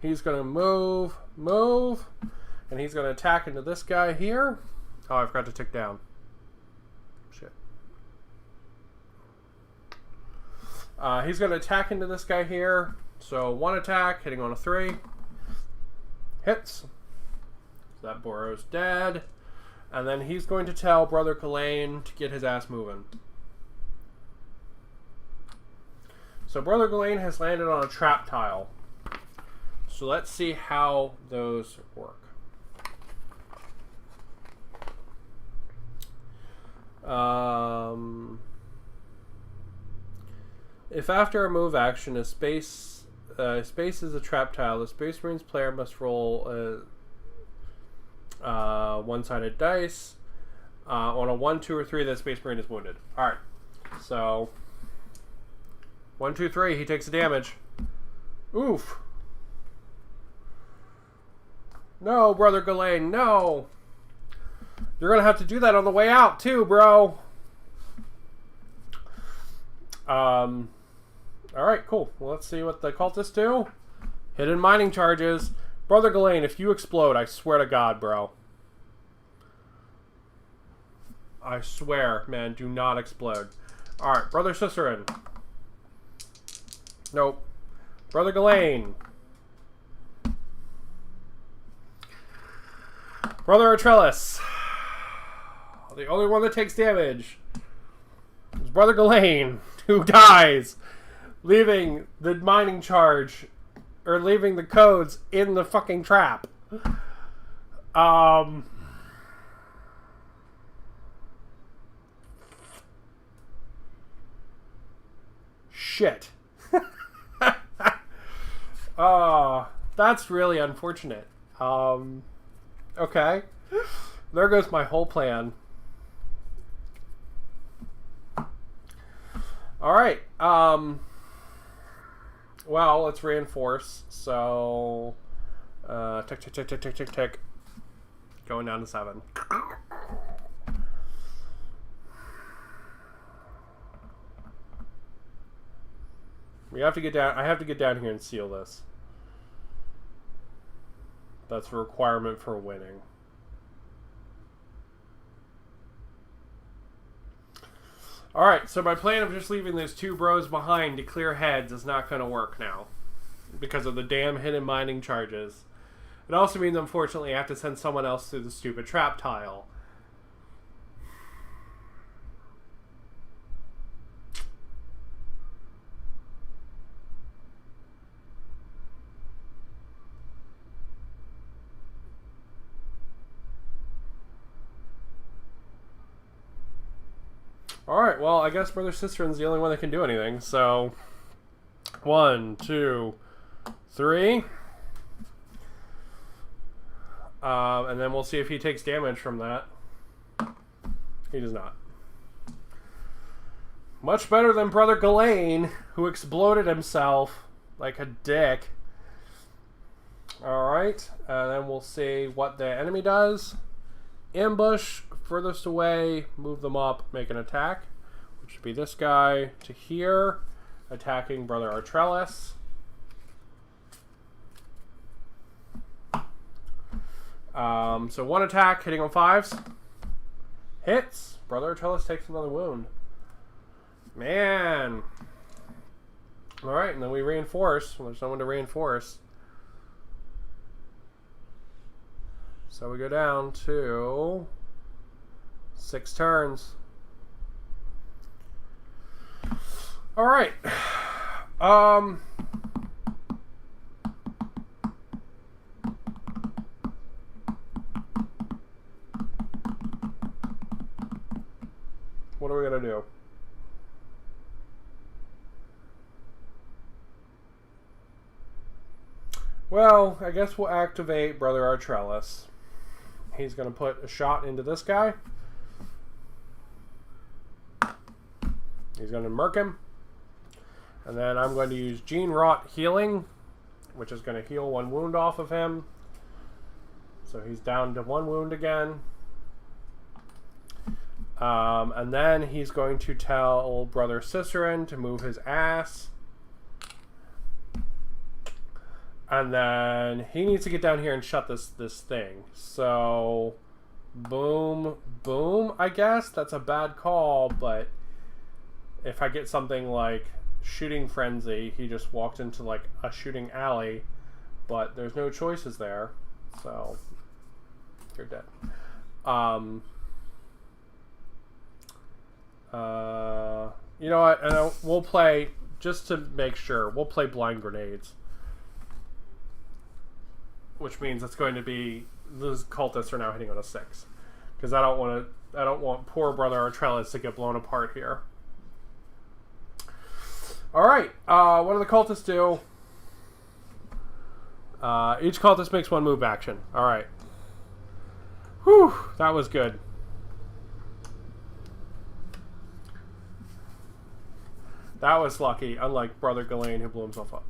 He's going to move, and he's going to attack into this guy here. Oh, I forgot to tick down. Shit. He's going to attack into this guy here. So 1 attack, hitting on a 3. Hits. So that Boro's dead. And then he's going to tell Brother Ghislaine to get his ass moving. So Brother Ghislaine has landed on a trap tile. So let's see how those work. If after a move action, a space is a trap tile, the Space Marines player must roll a one-sided dice. On a 1, 2, or 3, the Space Marine is wounded. Alright, so 1, 2, 3, he takes the damage. Oof. No, Brother Ghislaine, no. You're going to have to do that on the way out, too, bro. Alright, cool. Well, let's see what the cultists do. Hidden mining charges. Brother Ghislaine, if you explode, I swear to God, bro. I swear, man, do not explode. Alright, Brother Cicerin. Nope. Brother Ghislaine. Brother Artrellus. The only one that takes damage is Brother Ghislaine, who dies, leaving the mining charge, or leaving the codes in the fucking trap. Shit. Oh, that's really unfortunate. Okay. There goes my whole plan. Alright. Well, let's reinforce. So, tick. Going down to 7. We have to get down. I have to get down here and seal this. That's a requirement for winning. Alright, so my plan of just leaving those 2 bros behind to clear heads is not going to work now. Because of the damn hidden mining charges. It also means, unfortunately, I have to send someone else through the stupid trap tile. Alright, well, I guess Brother Cistern's the only one that can do anything, so... 1, 2, 3... and then we'll see if he takes damage from that. He does not. Much better than Brother Ghislaine, who exploded himself like a dick. Alright, and then we'll see what the enemy does. Ambush, furthest away, move them up, make an attack. Which would be this guy to here, attacking Brother Artrellis. So 1 attack, hitting on 5s. Hits. Brother Artrellis takes another wound. Man. Alright, and then we reinforce. Well, there's no one to reinforce. So we go down to 6 turns. Alright. What are we going to do? Well, I guess we'll activate Brother Artrellis. He's going to put a shot into this guy. He's going to murk him. And then I'm going to use Gene Rot Healing, which is going to heal 1 wound off of him. So he's down to 1 wound again. And then he's going to tell Brother Cicerin to move his ass. And then he needs to get down here and shut this thing. So, boom, boom, I guess. That's a bad call, but if I get something like Shooting Frenzy, he just walked into like a shooting alley, but there's no choices there. So, you're dead. You know what? And we'll play, just to make sure, we'll play Blind Grenades. Which means it's going to be, those cultists are now hitting on a 6. Because I don't want poor Brother Artrellis to get blown apart here. Alright, what do the cultists do? Each cultist makes 1 move action. Alright. Whew, that was good. That was lucky, unlike Brother Ghislaine, who blew himself up.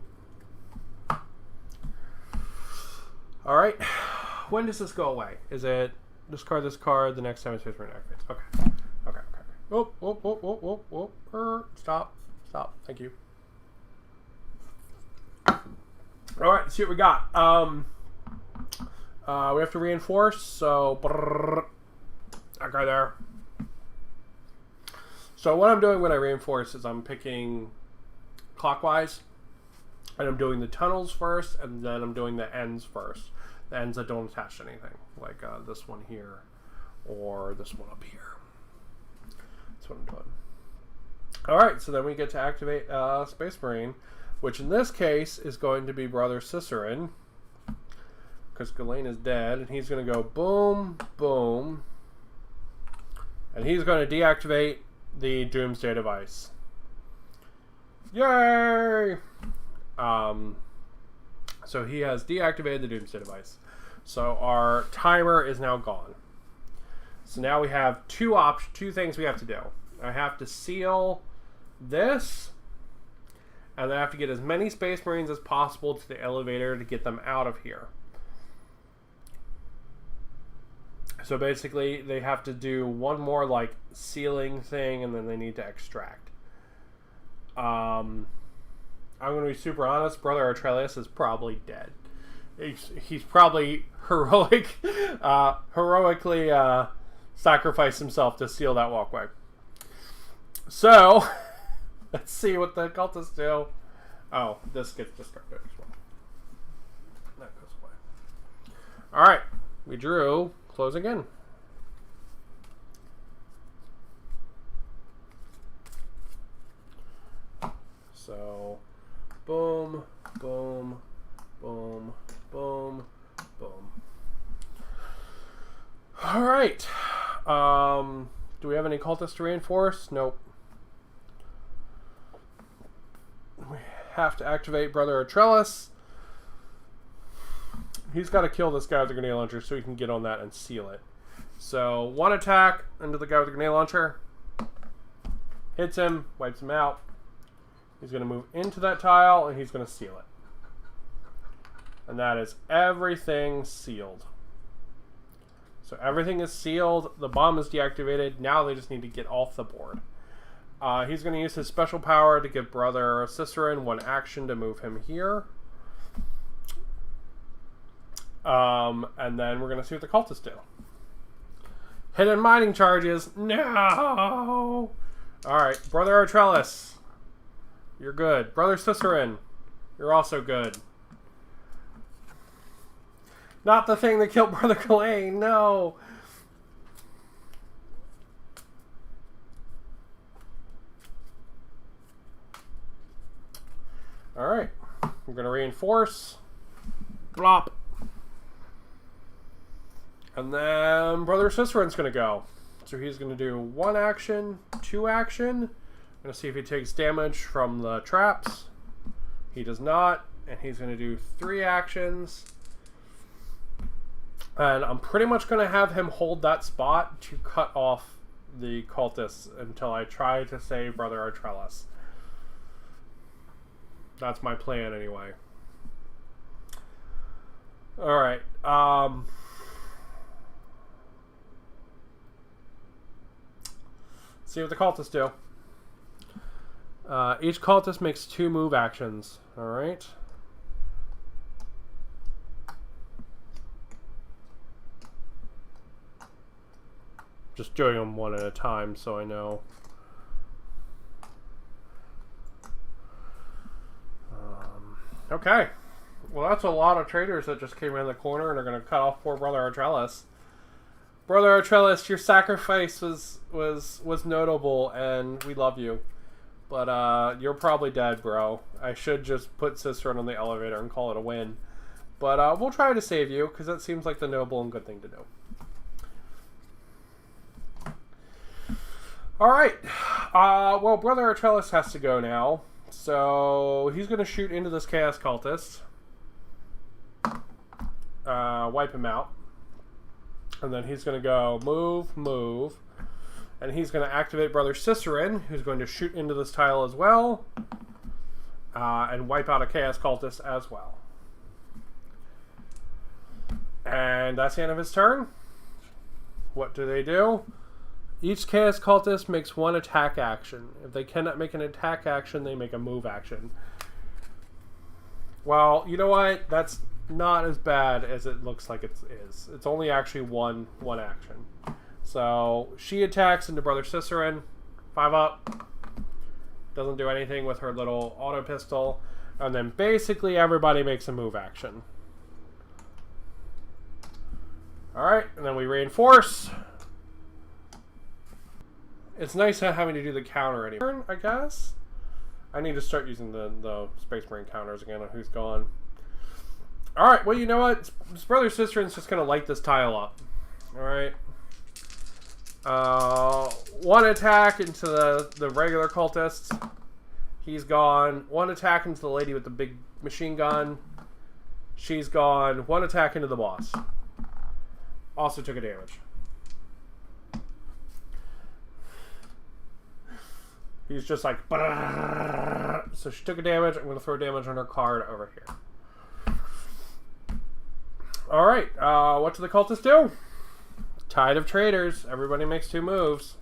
Alright. When does this go away? Is it discard this card the next time it's Space Marine activates? Okay. Okay. Oh. Stop. Thank you. Alright, let's see what we got. We have to reinforce, so that guy there. So what I'm doing when I reinforce is I'm picking clockwise, and I'm doing the tunnels first, and then I'm doing the ends first. The ends that don't attach to anything, like this one here, or this one up here. That's what I'm doing. Alright, so then we get to activate Space Marine, which in this case is going to be Brother Cicerin, because Ghislaine is dead, and he's going to go boom, boom, and he's going to deactivate the Doomsday device. Yay! So he has deactivated the doomsday device. So our timer is now gone. So now we have two things we have to do. I have to seal this, and then I have to get as many Space Marines as possible to the elevator to get them out of here. So basically, they have to do one more like sealing thing, and then they need to extract. I'm going to be super honest. Brother Artrelius is probably dead. He's probably heroically sacrificed himself to seal that walkway. So, let's see what the cultists do. Oh, this gets discarded as well. That goes away. Alright, we drew. Close again. So, boom, boom, boom, boom, boom. Alright. Do we have any cultists to reinforce? Nope. We have to activate Brother Artrelius. He's got to kill this guy with the grenade launcher so he can get on that and seal it. So, one attack into the guy with the grenade launcher. Hits him, wipes him out. He's going to move into that tile, and he's going to seal it. And that is everything sealed. So everything is sealed. The bomb is deactivated. Now they just need to get off the board. He's going to use his special power to give Brother Cicerin one action to move him here. And then we're going to see what the cultists do. Hidden mining charges. No! Alright, Brother Artrelius. You're good. Brother Cicerin. You're also good. Not the thing that killed Brother Kalain. No! Alright. We're going to reinforce. Blop. And then Brother Cicerin's going to go. So he's going to do one action, two action. I'm going to see if he takes damage from the traps. He does not. And he's going to do three actions. And I'm pretty much going to have him hold that spot to cut off the cultists until I try to save Brother Artrelius. That's my plan anyway. Alright. See what the cultists do. Each cultist makes 2 move actions. Alright. Just doing them one at a time so I know. Okay. Well, that's a lot of traders that just came around the corner and are going to cut off poor Brother Artrelius. Brother Artrelius, your sacrifice was notable, and we love you. But you're probably dead, bro. I should just put Cicerin on the elevator and call it a win. But we'll try to save you, because that seems like the noble and good thing to do. Alright. Well, Brother Artrelius has to go now. So he's going to shoot into this Chaos Cultist. Wipe him out. And then he's going to go move, move. And he's going to activate Brother Cicerin, who's going to shoot into this tile as well. And wipe out a Chaos Cultist as well. And that's the end of his turn. What do they do? Each Chaos Cultist makes 1 attack action. If they cannot make an attack action, they make a move action. Well, you know what? That's not as bad as it looks like it is. It's only actually one action. So, she attacks into Brother Cicerin. 5 up. Doesn't do anything with her little auto pistol. And then basically everybody makes a move action. Alright, and then we reinforce. It's nice not having to do the counter anymore, I guess. I need to start using the Space Marine counters again on who's gone. Alright, well, you know what? Brother Cicerin's just going to light this tile up. Alright. 1 attack into the regular cultists. He's gone. One attack into the lady with the big machine gun. She's gone. One attack into the boss. Also took a damage. He's just like... Brrr. So she took a damage. I'm going to throw damage on her card over here. Alright. What do the cultists do? Tide of Traitors. Everybody makes 2 moves.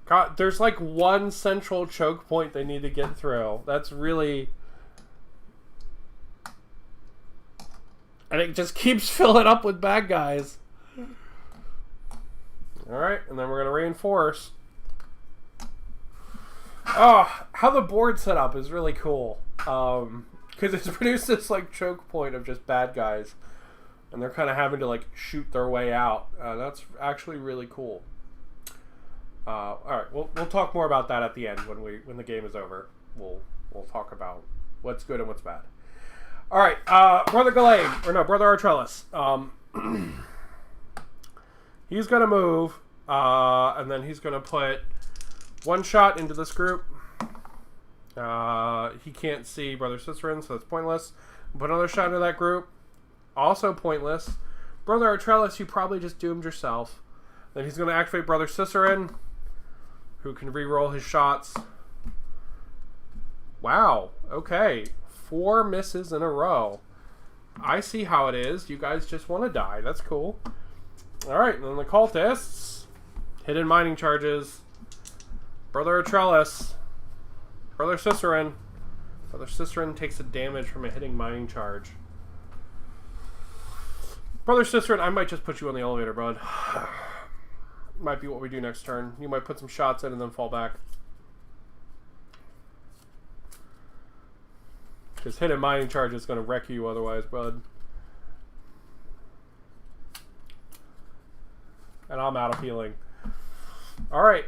God, there's like one central choke point they need to get through. That's really... And it just keeps filling up with bad guys. Alright, and then we're going to reinforce. Oh, how the board's set up is really cool. Because it's produced this like choke point of just bad guys. And they're kind of having to like shoot their way out. That's actually really cool. Alright, we'll talk more about that at the end when the game is over. We'll talk about what's good and what's bad. Alright, Brother Ghislaine, or no, Brother Artrellis. He's going to move, and then he's going to put 1 shot into this group. He can't see Brother Cicerin, so that's pointless. Put another shot into that group. Also pointless. Brother Artrellis, you probably just doomed yourself. Then he's going to activate Brother Cicerin, who can reroll his shots. Wow. Okay. 4 misses in a row. I see how it is. You guys just want to die. That's cool. Alright, and then the cultists. Hidden mining charges. Brother Artrellis. Brother Cicerin. Brother Cicerin takes a damage from a hitting mining charge. Brother Cicerin, I might just put you on the elevator, bud. Might be what we do next turn. You might put some shots in and then fall back. Because hidden mining charge is going to wreck you otherwise, bud. And I'm out of healing. Alright,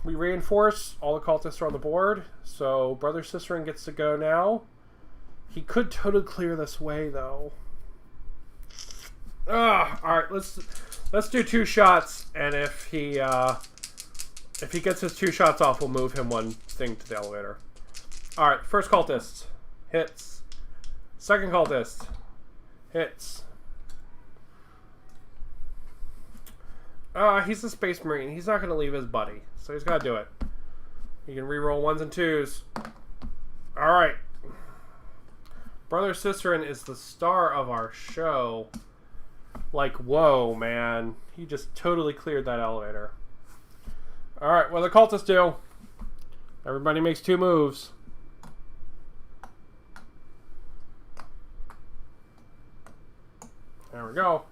we reinforce. All the cultists are on the board. So Brother Cicerin gets to go now. He could totally clear this way, though. Alright, let's do 2 shots, and if he gets his 2 shots off, we'll move him 1 thing to the elevator. Alright, first cultist. Hits. Second cultist. Hits. He's a Space Marine. He's not going to leave his buddy, so he's got to do it. He can reroll 1s and 2s. Alright. Brother Cicerin is the star of our show. Like, whoa, man. He just totally cleared that elevator. Alright, what do the cultists do? Everybody makes 2 moves. There we go.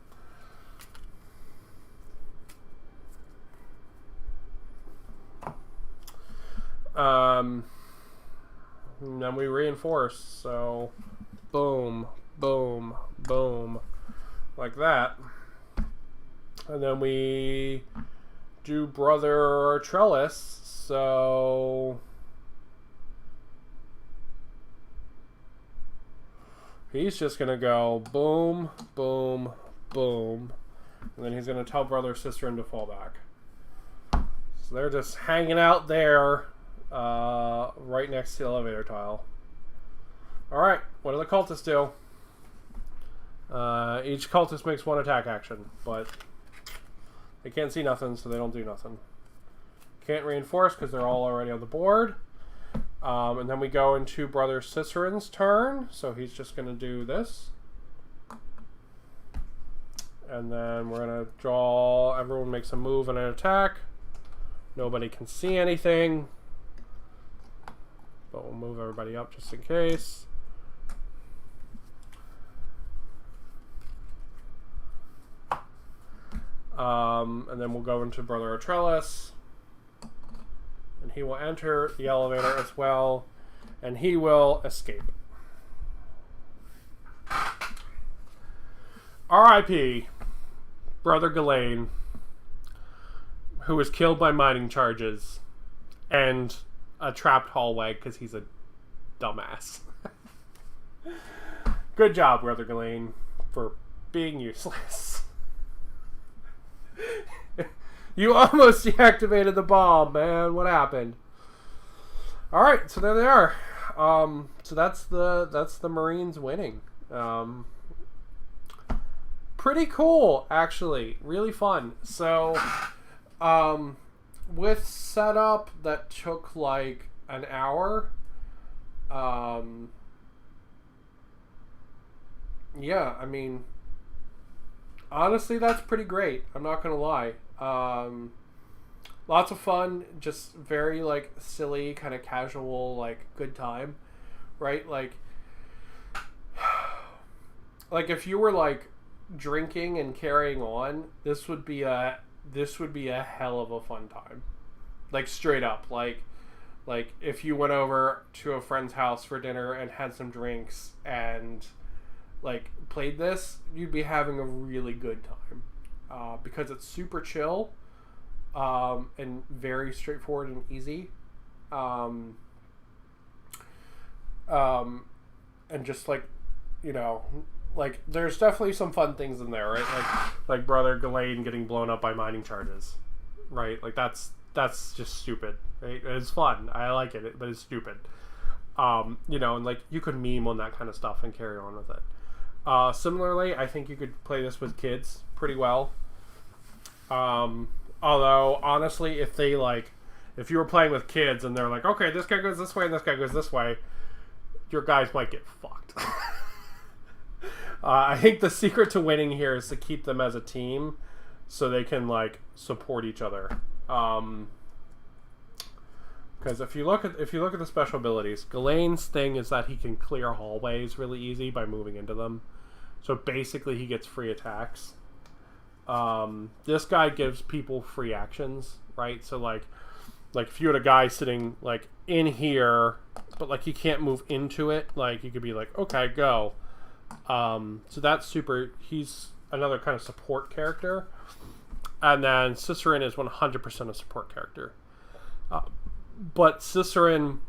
And then we reinforce, so boom, boom, boom, like that. And then we do Brother Trellis, so he's just gonna go boom, boom, boom, and then he's gonna tell Brother Cicerin to fall back. So they're just hanging out there, right next to the elevator tile. Alright, what do the cultists do? Each cultist makes 1 attack action, but they can't see nothing, so they don't do nothing. Can't reinforce because they're all already on the board. And then we go into Brother Cicerin's turn, so he's just going to do this. And then we're going to draw, everyone makes a move and an attack. Nobody can see anything. But we'll move everybody up just in case. And then we'll go into Brother Artrellis. And he will enter the elevator as well. And he will escape. R.I.P. Brother Ghislaine, who was killed by mining charges and a trapped hallway because he's a dumbass. Good job, Brother Ghislaine, for being useless. You almost deactivated the bomb, man. What happened? All right, so there they are. So that's the Marines winning. Pretty cool, actually. Really fun. So, with setup that took like an hour. Yeah, I mean, honestly, that's pretty great. I'm not gonna lie. Lots of fun, just very like silly, kind of casual, like good time, right? Like if you were like drinking and carrying on, this would be a hell of a fun time. Like straight up, like if you went over to a friend's house for dinner and had some drinks and like played this, you'd be having a really good time because it's super chill and very straightforward and easy, and just like, you know, like there's definitely some fun things in there, right? Like Brother Ghislaine getting blown up by mining charges, right? Like that's just stupid, right? It's fun. I like it, but it's stupid. You know, and like you could meme on that kind of stuff and carry on with it. Similarly, I think you could play this with kids pretty well. Although honestly, if you were playing with kids and they're like, okay, this guy goes this way and this guy goes this way, your guys might get fucked. I think the secret to winning here is to keep them as a team so they can like support each other. Because if you look at the special abilities, Ghislaine's thing is that he can clear hallways really easy by moving into them. So basically he gets free attacks. This guy gives people free actions, right? So like if you had a guy sitting like in here, but like he can't move into it, like you could be like, okay, go. So that's super. He's another kind of support character. And then Cicerin is 100% a support character. But Cicerin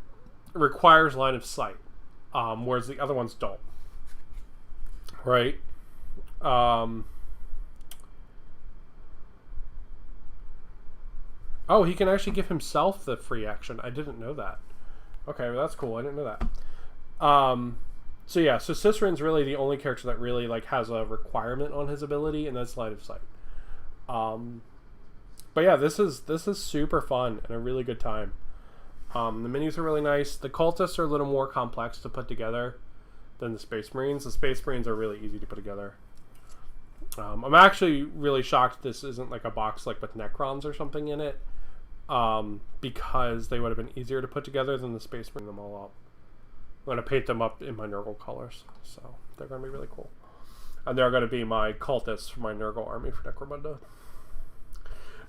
requires line of sight, whereas the other ones don't. Right? Oh, he can actually give himself the free action. I didn't know that. Okay, well, that's cool. I didn't know that. So yeah, so Cicerin's really the only character that really like has a requirement on his ability, and that's line of sight. But yeah, this is super fun and a really good time. The minis are really nice. The Cultists are a little more complex to put together than the Space Marines. The Space Marines are really easy to put together. I'm actually really shocked this isn't like a box like with Necrons or something in it, because they would have been easier to put together than the Space Marine them all up. I'm going to paint them up in my Nurgle colors, so they're going to be really cool. And they're going to be my Cultists for my Nurgle army for Necromunda.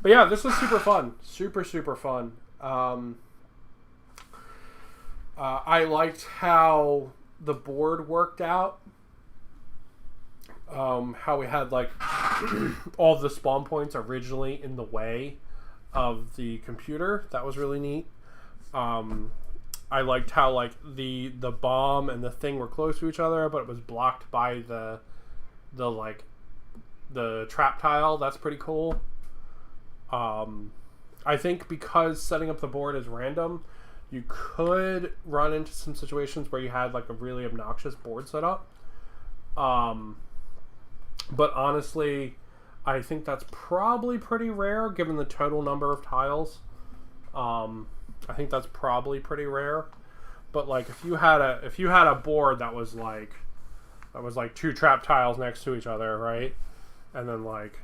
But yeah, this is super fun. Super, super fun. I liked how the board worked out. How we had like all of the spawn points originally in the way of the computer. That was really neat. I liked how like the bomb and the thing were close to each other, but it was blocked by the trap tile. That's pretty cool. I think because setting up the board is random, you could run into some situations where you had like a really obnoxious board setup. But honestly, I think that's probably pretty rare given the total number of tiles. I think that's probably pretty rare. But like if you had a board that was like two trap tiles next to each other, right? And then like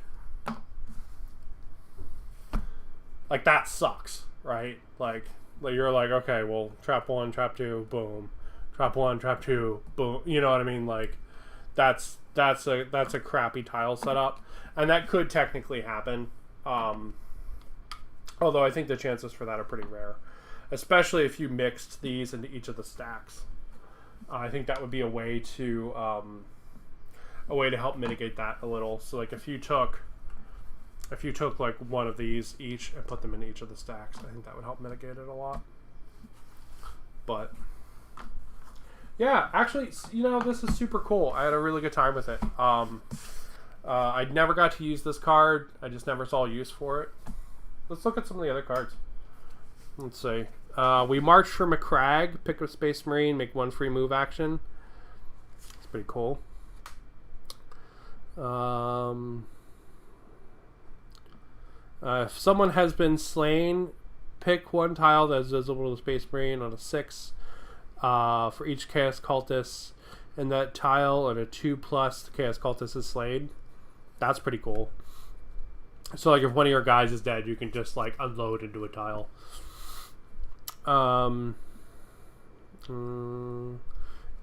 that sucks, right? Like you're like, okay, well, trap 1, trap 2, boom. Trap 1, trap 2, boom. You know what I mean? Like that's a crappy tile setup, and that could technically happen. Although I think the chances for that are pretty rare, especially if you mixed these into each of the stacks. I think that would be a way to help mitigate that a little. So like if you took like one of these each and put them in each of the stacks, I think that would help mitigate it a lot. But yeah, actually, you know, this is super cool. I had a really good time with it. I never got to use this card. I just never saw use for it. Let's look at some of the other cards. Let's see. We march for McCrag, pick up Space Marine, make 1 free move action. It's pretty cool. If someone has been slain, pick 1 tile that is visible to the Space Marine on a 6 for each Chaos Cultist, and that tile at a 2+ the Chaos Cultist is slain. That's pretty cool. So like if one of your guys is dead, you can just like unload into a tile.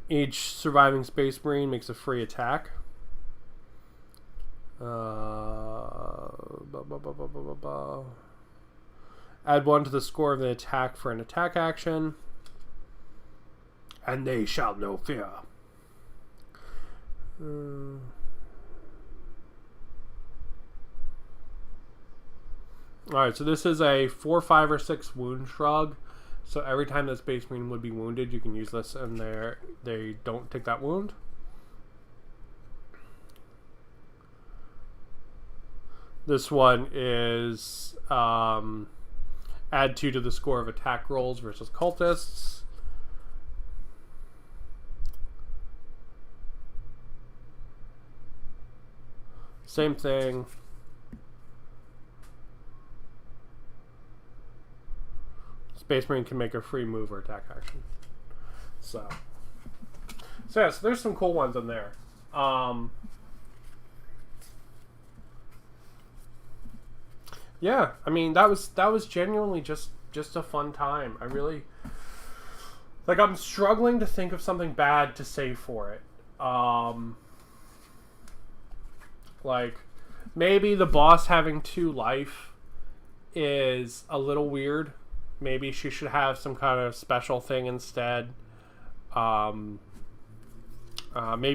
Each surviving Space Marine makes a free attack. Add 1 to the score of the attack for an attack action. And they shall know fear. Alright, so this is a 4, 5, or 6 wound shrug. So every time that Space Marine would be wounded, you can use this and they don't take that wound. This one is add 2 to the score of attack rolls versus cultists. Same thing. Space Marine can make a free move or attack action. So yeah, so there's some cool ones in there. Yeah, I mean that was genuinely just a fun time. I really I'm struggling to think of something bad to say for it. Like maybe the boss having 2 life is a little weird. Maybe she should have some kind of special thing instead. Maybe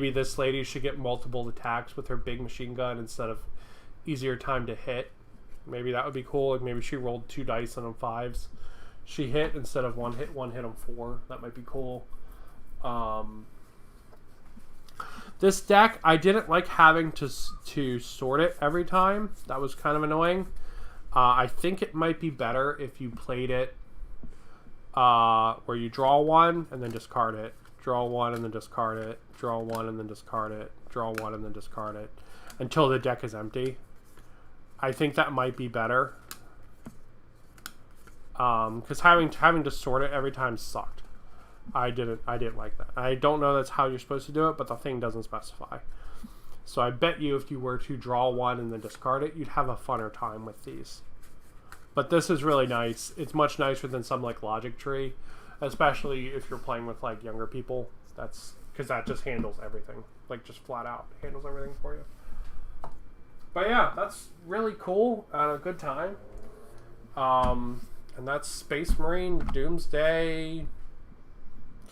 this lady should get multiple attacks with her big machine gun instead of easier time to hit. Maybe that would be cool. Like maybe she rolled 2 dice and on 5s she hit instead of 1 hit on 4. That might be cool. This deck, I didn't like having to sort it every time. That was kind of annoying. I think it might be better if you played it where you draw 1 and then discard it. Draw 1 and then discard it. Draw 1 and then discard it. Draw 1 and then discard it. Until the deck is empty. I think that might be better. Because having to sort it every time sucked. I didn't like that. I don't know that's how you're supposed to do it, but the thing doesn't specify. So I bet you if you were to draw 1 and then discard it, you'd have a funner time with these. But this is really nice. It's much nicer than some like Logic Tree, especially if you're playing with like younger people. That's because that just handles everything, like just flat out handles everything for you. But yeah, that's really cool and a good time. And that's Space Marine Doomsday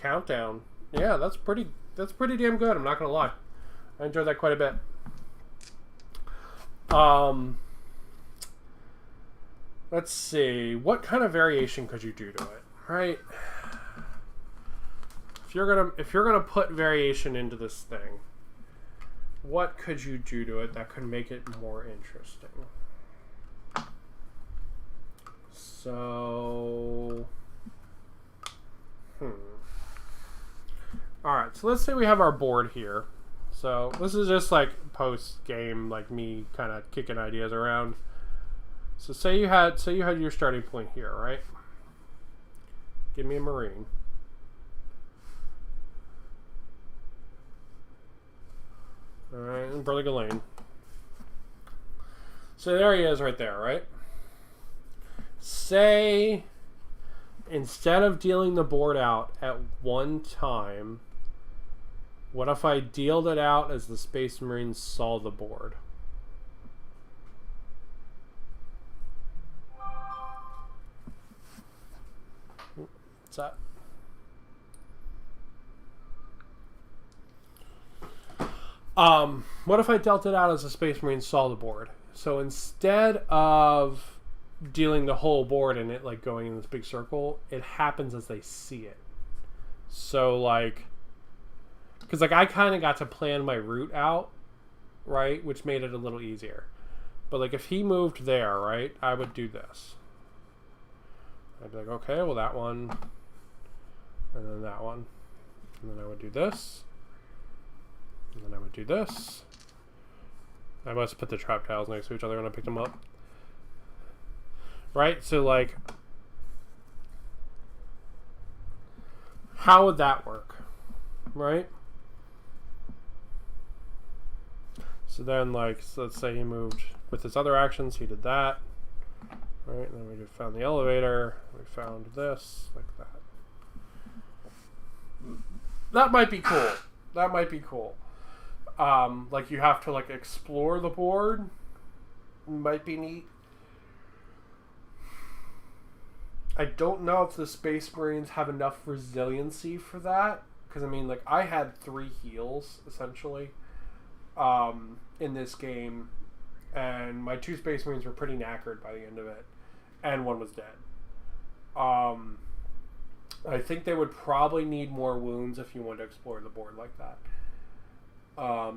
Countdown. Yeah, that's pretty damn good. I'm not gonna lie. I enjoyed that quite a bit. Let's see. What kind of variation could you do to it? Right? If you're gonna put variation into this thing, what could you do to it that could make it more interesting? So, Alright, so let's say we have our board here. So this is just like post-game, like me kind of kicking ideas around. So say you had your starting point here, right? Give me a Marine. Alright, and Burly Ghislaine. So there he is right there, right? Say, instead of dealing the board out at one time, what if I dealed it out as the Space Marines saw the board? What's that? What if I dealt it out as the Space Marines saw the board? So instead of dealing the whole board and it like going in this big circle, it happens as they see it. So like, because like I kind of got to plan my route out, right, which made it a little easier. But like if he moved there, right, I would do this. I'd be like, okay, well that one, and then that one, and then I would do this, and then I would do this. I must put the trap tiles next to each other when I picked them up. Right, so like, how would that work, right? So then, like, so let's say he moved with his other actions, he did that. Right, and then we found the elevator, we found this, like that. That might be cool. That might be cool. Like you have to like explore the board. Might be neat. I don't know if the Space Marines have enough resiliency for that. Because I mean, like I had 3 heals essentially in this game, and my 2 Space Marines were pretty knackered by the end of it. And 1 was dead. I think they would probably need more wounds if you want to explore the board like that.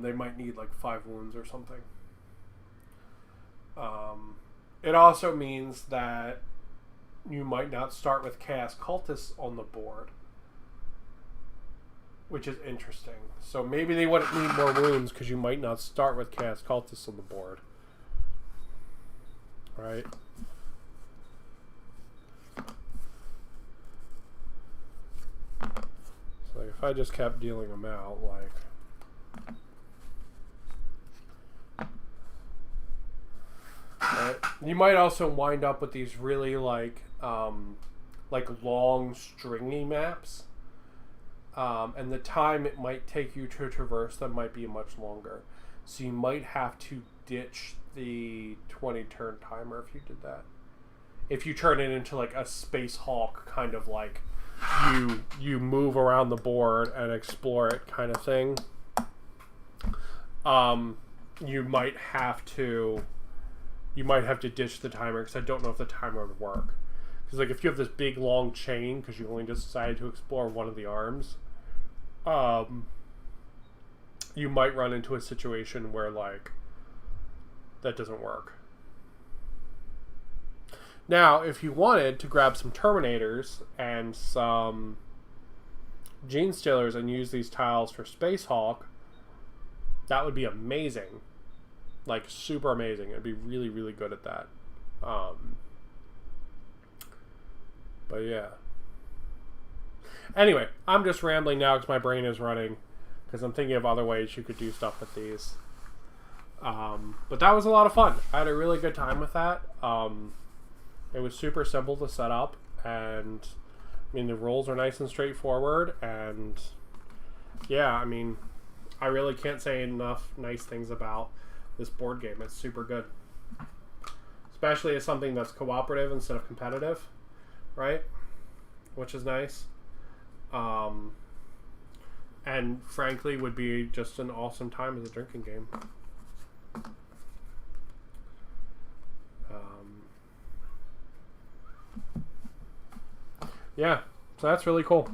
They might need like 5 wounds or something. It also means that you might not start with Chaos Cultists on the board, which is interesting. So maybe they wouldn't need more wounds because you might not start with Chaos Cultists on the board. Right? So if I just kept dealing them out, like... Right. You might also wind up with these really like long stringy maps, and the time it might take you to traverse them might be much longer. So you might have to ditch the 20 turn timer if you did that. If you turn it into like a Space Hulk kind of like you move around the board and explore it kind of thing, you might have to ditch the timer, because I don't know if the timer would work. Because like if you have this big long chain because you only just decided to explore one of the arms, you might run into a situation where like that doesn't work. Now, if you wanted to grab some Terminators and some Gene Stealers and use these tiles for Space Hulk, that would be amazing. Like, super amazing. It'd be really, really good at that. But yeah. Anyway, I'm just rambling now because my brain is running. Because I'm thinking of other ways you could do stuff with these. But that was a lot of fun. I had a really good time with that. It was super simple to set up. And, I mean, the rules are nice and straightforward. And, yeah, I mean, I really can't say enough nice things about this board game. It's super good. Especially as something that's cooperative instead of competitive. Right? Which is nice. And frankly would be just an awesome time as a drinking game. Yeah, so that's really cool.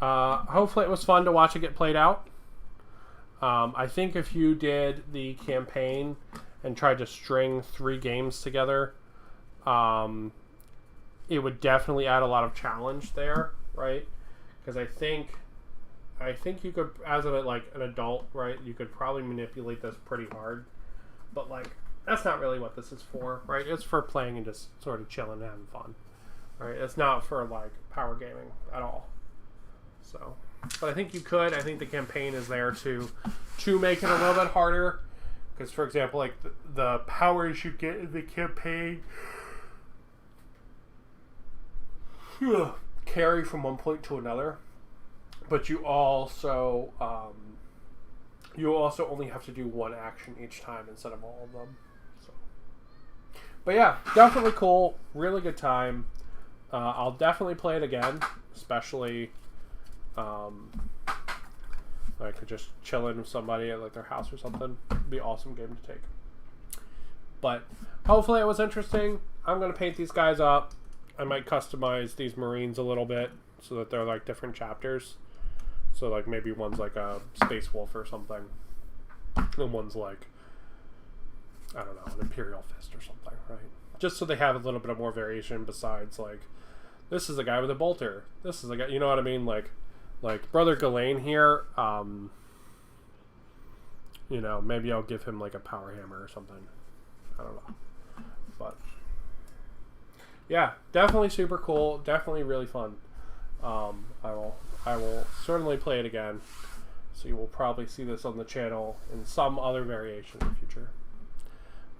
Hopefully it was fun to watch it get played out. I think if you did the campaign and tried to string 3 games together, it would definitely add a lot of challenge there, right? Because I think you could, as an adult, right, you could probably manipulate this pretty hard. But like, that's not really what this is for, right? It's for playing and just sort of chilling and having fun, right? It's not for like power gaming at all. So, but I think you could. I think the campaign is there to make it a little bit harder. Because, for example, like the powers you get in the campaign carry from one point to another, but you also only have to do one action each time instead of all of them. So, but yeah, definitely cool. Really good time. I'll definitely play it again, especially like just chilling with somebody at like their house or something. It'd be an awesome game to take. But hopefully it was interesting. I'm gonna paint these guys up. I might customize these Marines a little bit so that they're like different chapters. So like maybe one's like a Space Wolf or something, and one's like I don't know, an Imperial Fist or something, right? Just so they have a little bit of more variation besides, like, this is a guy with a bolter. This is a guy, you know what I mean? Like Brother Ghislaine here, you know, maybe I'll give him, like, a power hammer or something. I don't know. But, yeah, definitely super cool. Definitely really fun. I will certainly play it again. So you will probably see this on the channel in some other variation in the future.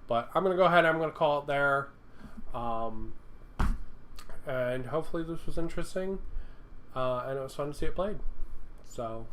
But I'm going to go ahead and I'm going to call it there. And hopefully this was interesting. And it was fun to see it played. So...